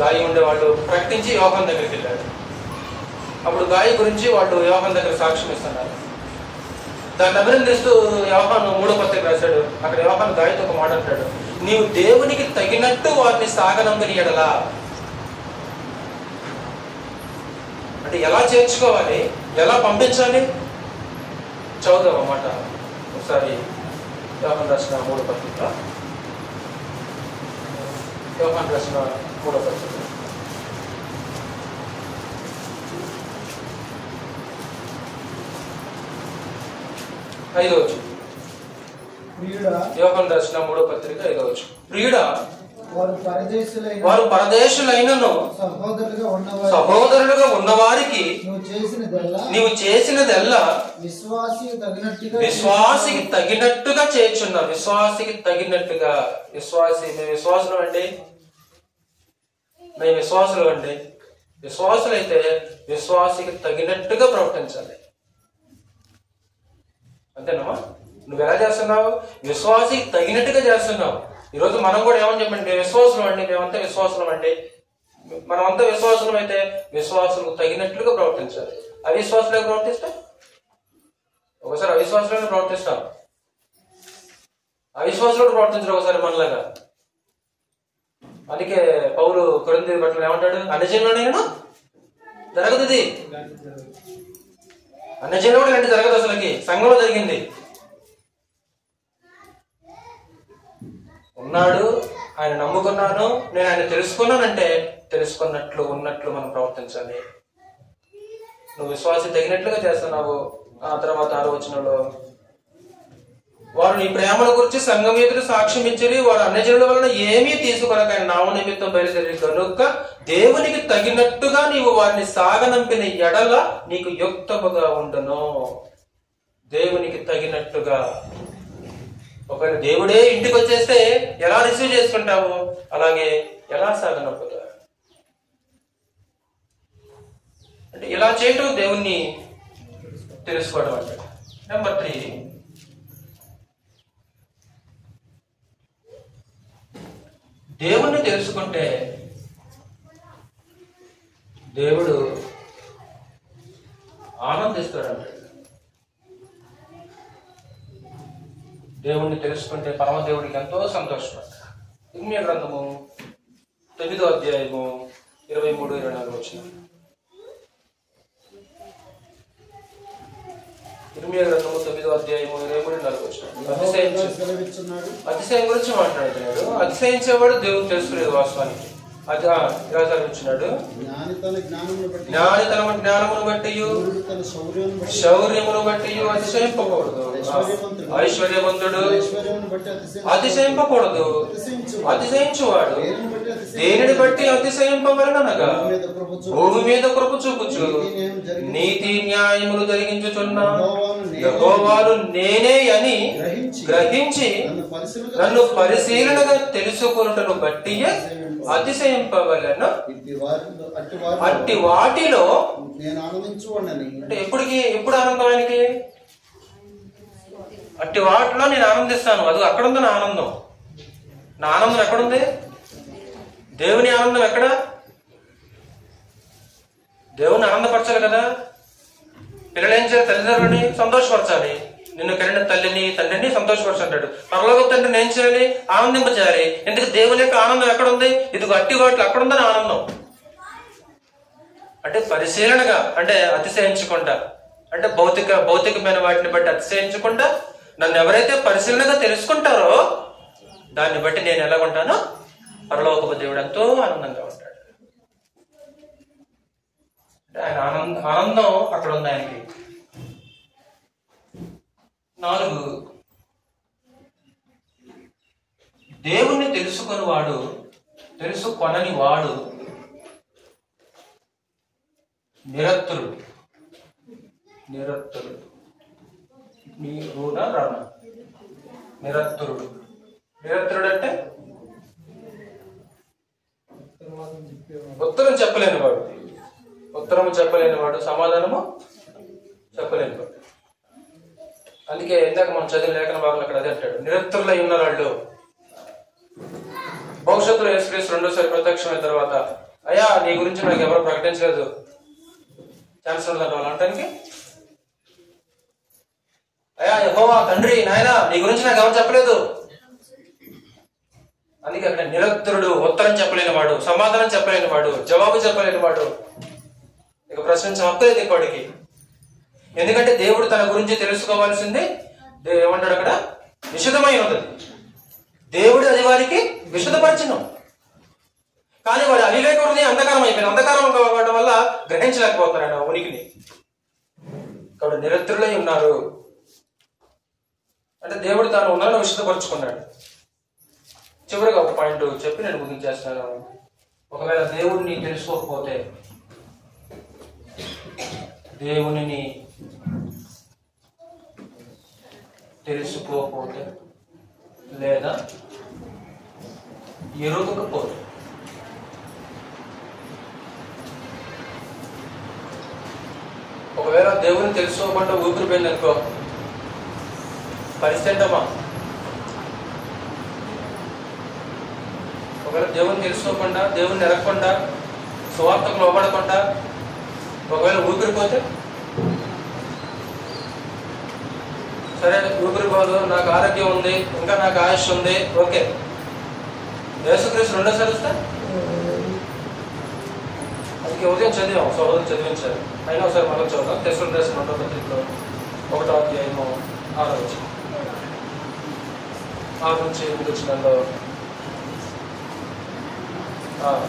గాయి ఉండే వాళ్ళు ప్రకటించి యోహాను దగ్గరికి వెళ్ళాడు. అప్పుడు గాయి గురించి వాళ్ళు యోహాను దగ్గర సాక్ష్యం ఇస్తున్నారు. దాన్ని అభినందిస్తూ యోహాను 3వ పత్రిక రాశాడు. అక్కడ యోహాను గాయితో ఒక మాట అంటాడు, నీవు దేవునికి తగినట్టు వారిని సాగనంపనీయడలా. అంటే ఎలా చేర్చుకోవాలి, ఎలా పంపించాలి చదువుదాం అన్నమాట. ఒకసారి యోహాను రాసిన 3వ పత్రిక, యోహాను రాసిన 3వ పత్రిక 5వ వచనం. యోహాను రాసిన 3వ పత్రిక 5వ వచనం. ప్రియుడా, వారు పరదేశులైనను సహోదరులుగా ఉన్నవారికి నీవు చేసినదెల్లా విశ్వాసికి తగినట్టుగా చేర్చున్నావు. విశ్వాసికి తగినట్టుగా. మేము విశ్వాసులు అండి, మేము విశ్వాసులు అండి. విశ్వాసులైతే విశ్వాసికి తగినట్టుగా ప్రవర్తించాలి. అంతేనమ్మా? నువ్వు ఎలా చేస్తున్నావు? విశ్వాసికి తగినట్టుగా చేస్తున్నావు. ఈరోజు మనం కూడా ఏమని చెప్పండి, మేము విశ్వాసులం అండి, మేమంతా విశ్వాసులం అండి. మనమంతా విశ్వాసం అయితే విశ్వాసులకు తగినట్లుగా ప్రవర్తించాలి. అవిశ్వాసులుగా ప్రవర్తిస్తే ఒకసారి అవిశ్వాసులుగా ప్రవర్తిస్తాం, అవిశ్వాసులు ప్రవర్తించడం ఒకసారి మనలాగా. అందుకే పౌలు కొరింథీ పట్ల ఏమంటాడు, అన్యజనులైనా జరగదు, ఇది అన్యజనులు ఇలాంటి జరగదు. అసలుకి సంఘంలో జరిగింది. ఉన్నాడు, ఆయన నమ్ముకున్నాను, నేను ఆయన తెలుసుకున్నానంటే తెలుసుకున్నట్లు ఉన్నట్లు మనం ప్రవర్తించాలి. నువ్వు విశ్వాసం తగినట్లుగా చేస్తున్నావు. ఆ తర్వాత 6వ వచనంలో వారు నీ ప్రేమను గురించి సంఘం ఎదురు సాక్ష్యం ఇచ్చి వారు అన్యజనుల వలన ఏమీ తీసుకొనక ఆయన నామ నిమిత్తం బయలుదేరి కనుక దేవునికి తగినట్టుగా నీవు వారిని సాగనంపిన ఎడల నీకు యుక్తముగా ఉండును. దేవునికి తగినట్టుగా. ఒకవేళ దేవుడే ఇంటికి వచ్చేస్తే ఎలా రిసీవ్ చేసుకుంటాము, అలాగే ఎలా సాగనంపుతారు అంటే ఇలా చేయటం దేవుణ్ణి తెలుసుకోవడం అంటే. నెంబర్ 3, దేవుణ్ణి తెలుసుకుంటే దేవుడు ఆనందిస్తాడు. దేవుణ్ణి తెలుసుకుంటే పరమదేవుడికి ఎంతో సంతోషపడతాడు. ఇర్మీయా గ్రంథము 9వ అధ్యాయము 23-24 వచనం. ఇర్మీయా గ్రంథము 9వ అధ్యాయము 23-24 వచనం. అతిశయం గురించి మాట్లాడుతున్నాడు. అతిశయించేవాడు దేవుడు తెలుసుకోలేదు వాస్తవానికి. అది ఇలా చదివించినాడు, జ్ఞాని తన జ్ఞానమును బట్టి శౌర్యమును బట్టి అతిశయింపకూడదు. ఐశ్వర్యవంతుడు అతిశయింపకూడదు. అతిశయించువాడు దేనిని బట్టి అతిశయింపవలనగా భూమి మీద కృప చూపుచు నీతి న్యాయములు జరిగించుచున్న యెహోవాను నేనే అని గ్రహించి నన్ను పరిశీలనగా తెలుసుకొనుటను బట్టి అతిశయింపవలెను. అట్టి వాటిలో అంటే ఎప్పుడు ఆనందం ఆయనకి? అట్టి వాటిలో నేను ఆనందిస్తాను. అది అక్కడ ఉంది నా ఆనందం. నా ఆనందం ఎక్కడుంది? దేవుని ఆనందం ఎక్కడ? దేవుని ఆనందపరచాలి కదా. పిల్లలు ఏం చేయాలి? తల్లిదండ్రులని సంతోషపరచాలి. నిన్ను కరిగిన తల్లిని తండ్రిని సంతోషపరచాడు. పరలోక తండ్రిని ఏం చేయాలి? ఆనందింపచేయాలి. ఎందుకు? దేవుని యొక్క ఆనందం ఎక్కడుంది? ఇదిగో అట్టి వాటిలో అక్కడ ఉందని ఆనందం. అంటే పరిశీలనగా, అంటే అతిశయించకుండా, అంటే భౌతికమైన వాటిని బట్టి అతిశయించకుండా నన్ను ఎవరైతే పరిశీలనగా తెలుసుకుంటారో దాన్ని బట్టి నేను ఎలాగుంటానో పరలోకపు దేవుడు ఎంతో ఆనందంగా ఉంటాడు. అంటే ఆయన ఆనందం అక్కడ ఉంది ఆయనకి. 4, దేవుణ్ణి తెలుసుకొనని వాడు నిరత్తుడు. నిరత్తుడు అంటే ఉత్తరం చెప్పలేనివాడు, సమాధానము చెప్పలేనివాడు. అందుకే ఇందాక మనం చదివిన లేఖన భాగంలో అక్కడ అదే అంటాడు, నిరత్తులై ఉన్నారు వాళ్ళు. భవిష్యత్తులో యేసుక్రీస్తు రెండోసారి ప్రత్యక్షమైన తర్వాత, అయ్యా నీ గురించి నాకు ఎవరు ప్రకటించలేదు, ఛాన్స్ ఉండదు వాళ్ళు అంటానికి. అయ్యా యెహోవా తండ్రి నాయనా నీ గురించి నాకు ఎవరు చెప్పలేదు. అందుకే అక్కడ నిరత్తుడు, ఉత్తరం చెప్పలేని వాడు, సమాధానం చెప్పలేని వాడు, జవాబు చెప్పలేని వాడు, ఇక ప్రశ్నించే హక్కు లేదు ఇప్పటికి. ఎందుకంటే దేవుడు తన గురించి తెలుసుకోవాల్సింది ఏమంటాడు అక్కడ? విశదమై ఉన్నది. దేవుడు అది వారికి విశదపరచను. కానీ వాడి అవివేకుడిని అంధకారం అయిపోయింది. అంధకారం కావడం వల్ల గ్రహించలేకపోతున్నారు ఆయన ఉనికిని. కాబట్టి నిరత్తులై ఉన్నారు అంటే దేవుడు తాను ఉన్నాను విశదపరుచుకున్నాడు. చివరిగా ఒక పాయింట్ చెప్పి నేను ముగించేస్తాను. ఒకవేళ దేవుడిని తెలుసుకోకపోతే, దేవునిని తెలుసుకోకపోతే లేదా ఎరుగకపోతే, ఒకవేళ దేవుని తెలుసుకోకుండా ఊపిరిపోయింది అనుకో, పరిస్థితి ఏంటమ్మా? ఒకవేళ దేవుని తెలుసుకోకుండా, దేవుని ఎరగకుండా సువార్తకు లోబడకుండా ఒకవేళ ఊపిరిపోతే, సరే ఊపిరిపోదు, నాకు ఆరోగ్యం ఉంది, ఇంకా నాకు ఆయుష్ ఉంది, ఓకే, యేసుక్రీస్తు రెండోసారి వస్తే అందుకే ఉదయం చదివాం, సహోదరులు చదివించారు. అయినా ఒకసారి మనం చూద్దాం. తెస్సలోనికీయులకు 2వ పత్రికలో 1వ అధ్యాయము 6వ వచనం, 6 నుంచి 8 వచనాల్లో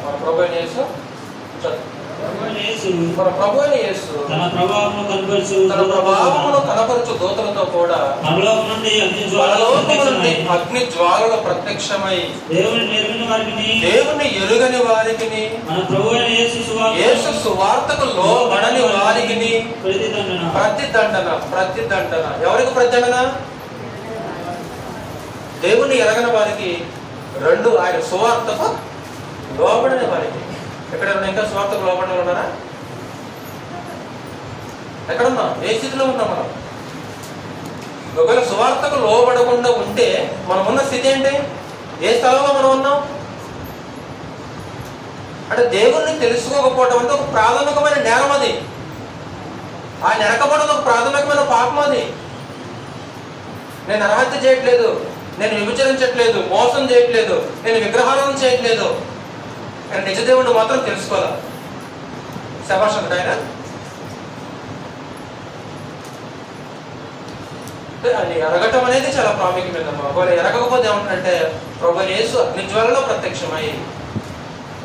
మన ప్రభువైన యేసు మన ప్రభువైన యేసు తన ప్రభావమును కనపరచు దూతలతో కూడా పరలోకము నుండి అగ్ని జ్వాలలు ప్రత్యక్షమై దేవుని ఎరుగని వారికి, యేసు సువార్తకు లోబడని వారికి ప్రతిదండన. ఎవరికి ప్రతిదండన? దేవుని ఎరగని వారికి, 2 ఆయన సువార్తకు లోబడని వారికి. ఎక్కడన్నా ఇంకా సువార్తకు లోబడిన ఉన్నారా? ఎక్కడున్నాం? ఏ స్థితిలో ఉన్నాం మనం? ఒకవేళ సువార్తకు లోబడకుండా ఉంటే మనం ఉన్న స్థితి ఏంటి? ఏ స్థలంలో మనం ఉన్నాం అంటే దేవుణ్ణి తెలుసుకోకపోవడం అంటే ఒక ప్రాథమికమైన నేరం అది. ఆయన ఎరకపోవడం ఒక ప్రాథమికమైన పాపం అది. నేను నరహత్య చేయట్లేదు, నేను విభజించట్లేదు, మోసం చేయట్లేదు, నేను విగ్రహాలను చేయట్లేదు, నేను నిజ దేవుణ్ణి మాత్రం తెలుసుకోవాలి. శభాష్ అంటే ఆయన అది ఎరగటం అనేది చాలా ప్రాముఖ్యమైనదమ్మా. ఒకవేళ ఎరగకపోతే ఏమంటారంటే ప్రభువైన యేసు అగ్నిజ్వాలలో ప్రత్యక్షమై,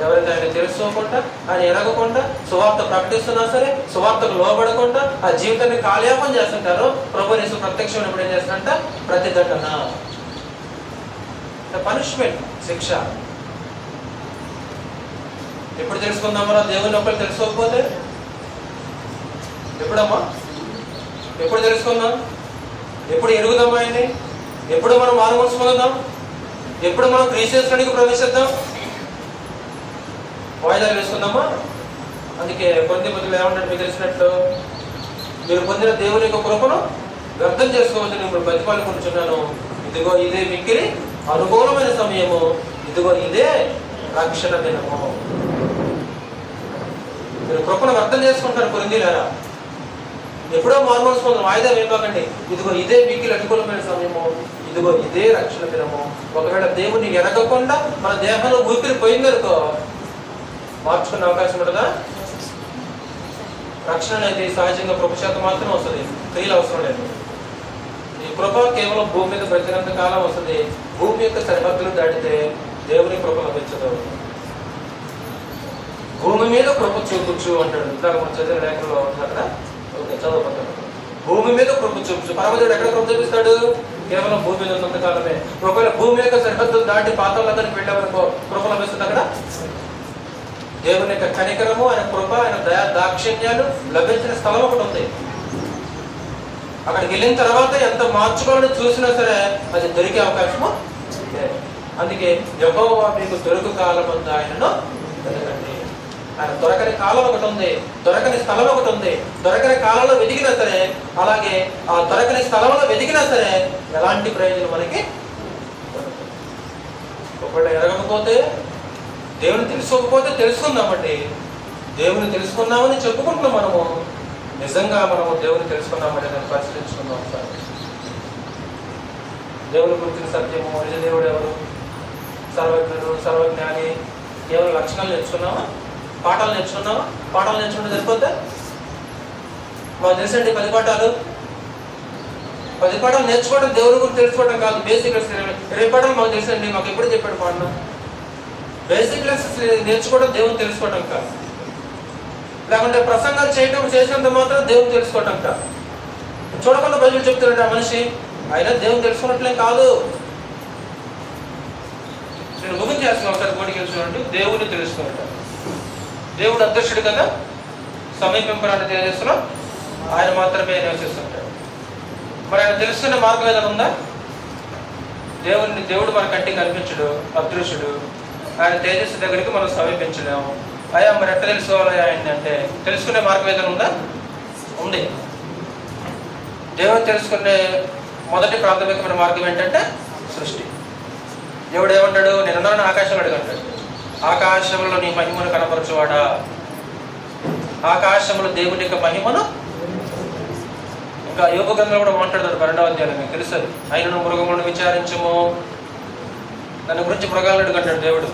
ఎవరైతే ఆయన తెలుసుకోకుండా, ఆయన ఎరగకుండా సువార్త ప్రకటిస్తున్నా సరే, సువార్తకు లోబడకుండా ఆ జీవితాన్ని కాలయాపన చేస్తుంటారో ప్రభువైన యేసు ప్రత్యక్షమైనప్పుడు ఏం చేస్తారంట? ప్రతిదండన, పనిష్మెంట్, శిక్ష. ఎప్పుడు తెలుసుకుందామరా దేవుని ఒకరు తెలుసుకోకపోతే? ఎప్పుడమ్మా? ఎప్పుడు తెలుసుకుందాం? ఎప్పుడు ఎరుగుదాం ఆయన్ని? ఎప్పుడు మనం మారుమనసు పొందుదాం? ఎప్పుడు మనం క్రీస్తులోనికి ప్రవేశిద్దాం? వాయిదాలు వేసుకుందామా? అందుకే కొన్ని మందిలో ఏమంటారు మీకు తెలిసినట్లు, మీరు పొందిన దేవుని యొక్క కృపను వ్యర్థం చేసుకోవద్దని నేను ప్రతిపాదించున్నాను. ఇదిగో ఇదే మిక్కిలి అనుకూలమైన సమయము, ఇదిగో ఇదే రక్షణ దినము. మీరు కృపను వ్యర్థం చేసుకుంటారు కొరింథీయులారా. ఎప్పుడో మారుమనసు పొందిన వాయిదా వేయకండి. ఇదిగో ఇదే మిక్కిలి అనుకూలమైన సమయము, ఇదిగో ఇదే రక్షణ దినము. ఒకవేళ దేవుని ఎరగకుండా మన దేహంలో ఊపిరి పోయిందనుకో మార్చుకునే అవకాశం ఉంటుందా? రక్షణ అనేది సహజంగా కృప చేత మాత్రం వస్తుంది, క్రియలు అవసరం లేదు. ఈ కృప కేవలం భూమి మీద బ్రతికినంత కాలం వస్తుంది. భూమి యొక్క సరిహద్దులు దాటితే దేవుని కృప లభించదు. భూమి మీద కృప చూపుచ్చు అంటాడు. ఇందాక మనం చదివిన లేఖలో అక్కడ చదవబోతాడు. భూమి మీద కృప చూపుచ్చు. పరమదేవుడు ఎక్కడ కృప చూపిస్తాడు? కేవలం భూమి మీద ఉన్నంత కాలమే. ఒకవేళ భూమి యొక్క సరిహద్దులు దాటి పాతాళానికి వెళ్ళే వరకు కృప లభిస్తుంది. అక్కడ దేవుని యొక్క కనికరము, ఆయన కృప, ఆయన దయా దాక్షిణ్యాలు లభించిన స్థలం ఒకటి ఉంది. అక్కడికి వెళ్ళిన తర్వాత ఎంత మార్చుకోవాలని చూసినా సరే అది దొరికే అవకాశము లేదు. అందుకే యెహోవా మీకు దొరుకు కాలం అంతా ఆయనను వెతకండి. ఆయన దొరకని కాలం ఒకటి ఉంది, దొరకని స్థలం ఒకటి ఉంది. దొరకని కాలంలో వెతికినా సరే, అలాగే ఆ దొరకని స్థలంలో వెతికినా సరే ఎలాంటి ప్రయోజనం మనకి. ఒకవేళ ఎరగకపోతే, దేవుని తెలుసుకోకపోతే తెలుసుకుందామండి. దేవుని తెలుసుకున్నామని చెప్పుకుంటున్నాం. మనము నిజంగా మనము దేవుని తెలుసుకున్నామంటే దాన్ని పరిశీలించుకుందాం ఒకసారి. దేవుని గురించిన సత్యము, నిజ దేవుడు ఎవరు, సర్వజ్ఞుడు, సర్వజ్ఞాని, కేవలం లక్షణాలు నేర్చుకున్నామా? పాఠాలు నేర్చుకున్నామా? పాఠాలు నేర్చుకుంటే సరిపోతే మాకు తెలుసండి 10 పాఠాలు. 10 పాఠాలు నేర్చుకోవడం దేవుని గురించి తెలుసుకోవడం కాదు. బేసిక్ 20 పాఠాలు మాకు తెలుసండి, మాకు ఎప్పుడు చెప్పాడు పాఠం. బేసిక్ లెసన్స్ నేర్చుకోవడం దేవుని తెలుసుకోవడం కాదు. లేకుంటే ప్రసంగాలు చేసినంత మాత్రం దేవుని తెలుసుకోవడం కాదు. చూడకుండా బైబిల్ చెప్తున్నాడు ఆ మనిషి, అయినా దేవుని తెలుసుకున్నట్లేం కాదు. నేను ముగింపు చేస్తాను ఒకసారి కోడికి చూడండి. దేవుని తెలుసుకుంటాడు. దేవుడు అదృష్టుడు కదా, సమీపింపరాని దేశంలో ఆయన మాత్రమే నివసిస్తుంటాడు. మరి ఆయన తెలుసుకునే మార్గం ఏదైనా ఉందా? దేవుడు మన కంటికి కనిపించడు, అదృశ్యుడు. ఆయన తేజస్సు దగ్గరికి మనం సమీపించలేము. అయ్యా మరి ఎట్లా తెలుసుకోవాలి ఆయన అంటే తెలుసుకునే మార్గం ఏదైనా ఉందా? ఉంది. దేవుని తెలుసుకునే మొదటి ప్రాథమికమైన మార్గం ఏంటంటే సృష్టి. దేవుడు ఏమంటాడు? నేను ఆకాశంలో అడుగుంటాడు, ఆకాశంలో నీ మహిమను కనపరచువాడా ఆకాశంలో దేవుని యొక్క మహిమను. ఇంకా యోగ గ్రంథంలో కూడా మాట్లాడతాడు 12వ అధ్యాయం, మీకు తెలుస్తుంది. ఆయనను మృగములను విచారించము, నన్ను గురించి మృగాలను అడుగుంటాడు దేవుడు.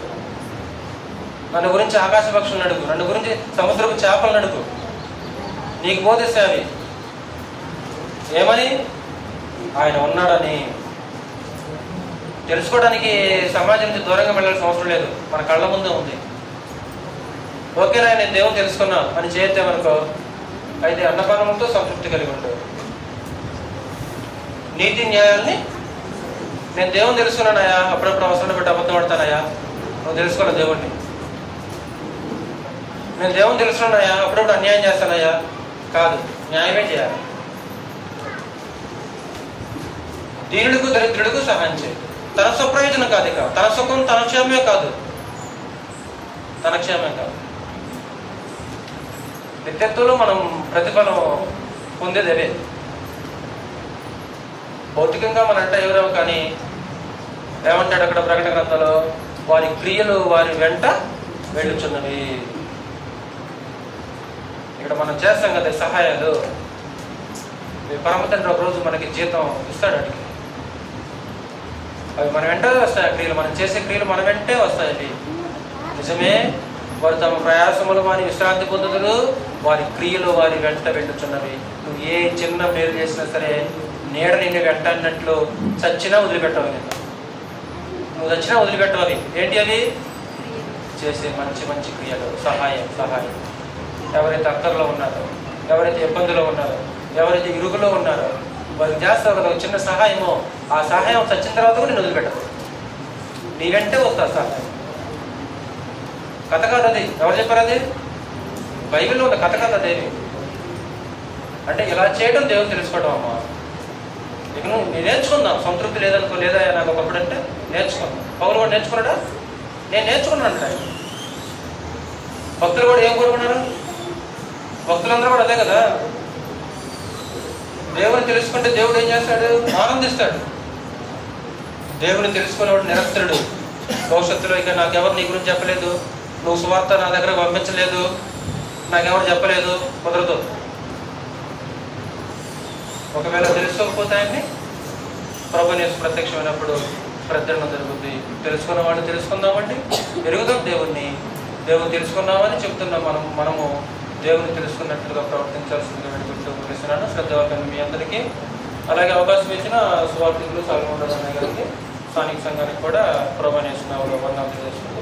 నన్ను గురించి ఆకాశ పక్షులను అడుగు, నన్ను గురించి సముద్రపు చేపలను అడుగు, నీకు బోధిస్తే అవి ఏమని ఆయన ఉన్నాడని. తెలుసుకోవడానికి సమాజం నుంచి దూరంగా వెళ్ళాల్సిన అవసరం లేదు, మన కళ్ళ ముందే ఉంది. ఓకేనా, నేను దేవుని తెలుసుకున్నా అని చేద్దామనుకో, అయితే అన్నపానములతో సంతృప్తి కలిగి ఉంటాడు. నీతి న్యాయాల్ని నేను దేవుని తెలుసుకున్నానయా, అప్పుడప్పుడు అవసరం పెట్టి అబద్ధం పడతానయా, నువ్వు తెలుసుకోవాలి దేవుణ్ణి. నేను దేవుని తెలుసుకున్నానయా, అప్పుడప్పుడు అన్యాయం చేస్తానయ్యా, కాదు, న్యాయమే చేయాలి. దీనుడికి దరిద్రుడికి సహాయం చేయి. తన స్వప్రయోజనం కాదు, ఇక తన సుఖం తన క్షేమమే కాదు, తన క్షేమమే కాదు. నిత్యత్వంలో మనం ప్రతిఫలం పొందేది అవే. భౌతికంగా మన అంటే ఎవరేమో, కానీ ఏమంటాడు అక్కడ ప్రకటన గ్రంథంలో, వారి క్రియలు వారి వెంట వెళ్ళుచున్నవి. ఇక్కడ మనం చేస్తాం కదా సహాయాలు, పరమతండ్రి ఒక రోజు మనకి జీతం ఇస్తాడు. అడిగి అవి మన వెంట వస్తాయి. ఆ క్రియలు, మనం చేసే క్రియలు మన వెంటే వస్తాయి. నిజమే, వారు తమ ప్రయాసములు వారి విశ్రాంతి పొందుదురు, వారి క్రియలు వారి వెంట వెళ్ళుచున్నవి. నువ్వు ఏ చిన్న మేలు చేసినా సరే నీడ నిన్ను వెంట అన్నట్లు చచ్చినా వదిలిపెట్టవాలి. నువ్వు చచ్చినా వదిలిపెట్టవాలి. ఏంటి అవి? చేసే మంచి మంచి క్రియలు, సహాయం. ఎవరైతే అక్కర్లో ఉన్నారో, ఎవరైతే ఇబ్బందులో ఉన్నారో, ఎవరైతే ఇరుగులో ఉన్నారో వారికి చేస్తావు కదా చిన్న సహాయమో, ఆ సహాయం చచ్చిన తర్వాత కూడా నేను వదిలిపెట్టదు, నీ వెంటే వస్తా సహాయం. కథ కాదు అది. ఎవరు చెప్పారు అది? బైబిల్లో ఉన్న కథ కాదు అదేమి. అంటే ఇలా చేయడం దేవుని తెలుసుకోవడం అమ్మా. ఇక నువ్వు నేర్చుకుందాం. సంతృప్తి లేదనుకో, లేదా నాకు ఒకప్పుడు అంటే నేర్చుకున్నాను. పౌలు కూడా నేర్చుకున్నాడా? నేను నేర్చుకున్నాను. భక్తులు కూడా ఏం కోరుకున్నారు? భక్తులందరూ కూడా అదే కదా. దేవుని తెలుసుకుంటే దేవుడు ఏం చేస్తాడు? ఆనందిస్తాడు. దేవుని తెలుసుకునేవాడు నిరంతరుడు. భవిష్యత్తులో ఇక నాకెవరు నీ గురించి చెప్పలేదు, నువ్వు సువార్త నా దగ్గర పంపించలేదు, నాకెవరు చెప్పలేదు, కుదరదు. ఒకవేళ తెలుసుకోకపోతే ఆయన్ని ప్రభుని ప్రత్యక్షమైనప్పుడు ప్రద్దరణ జరుగుతుంది. తెలుసుకున్న వాళ్ళు తెలుసుకుందామండి, ఎరుగుదాం దేవుణ్ణి. దేవుని తెలుసుకున్నామని చెప్తున్నాం. మనము దేవుని తెలుసుకున్నట్లుగా ప్రవర్తించాల్సిందిగా వేడుకుంటూ ముగిస్తున్నాను. శ్రద్ధవాక్యం మీ అందరికీ. అలాగే అవకాశం ఇచ్చిన సువార్థికులు సాల్మోన్ అన్నయ్య గారికి, స్థానిక సంఘానికి కూడా ప్రభుని వందనాలు తెలియజేసుకుంటూ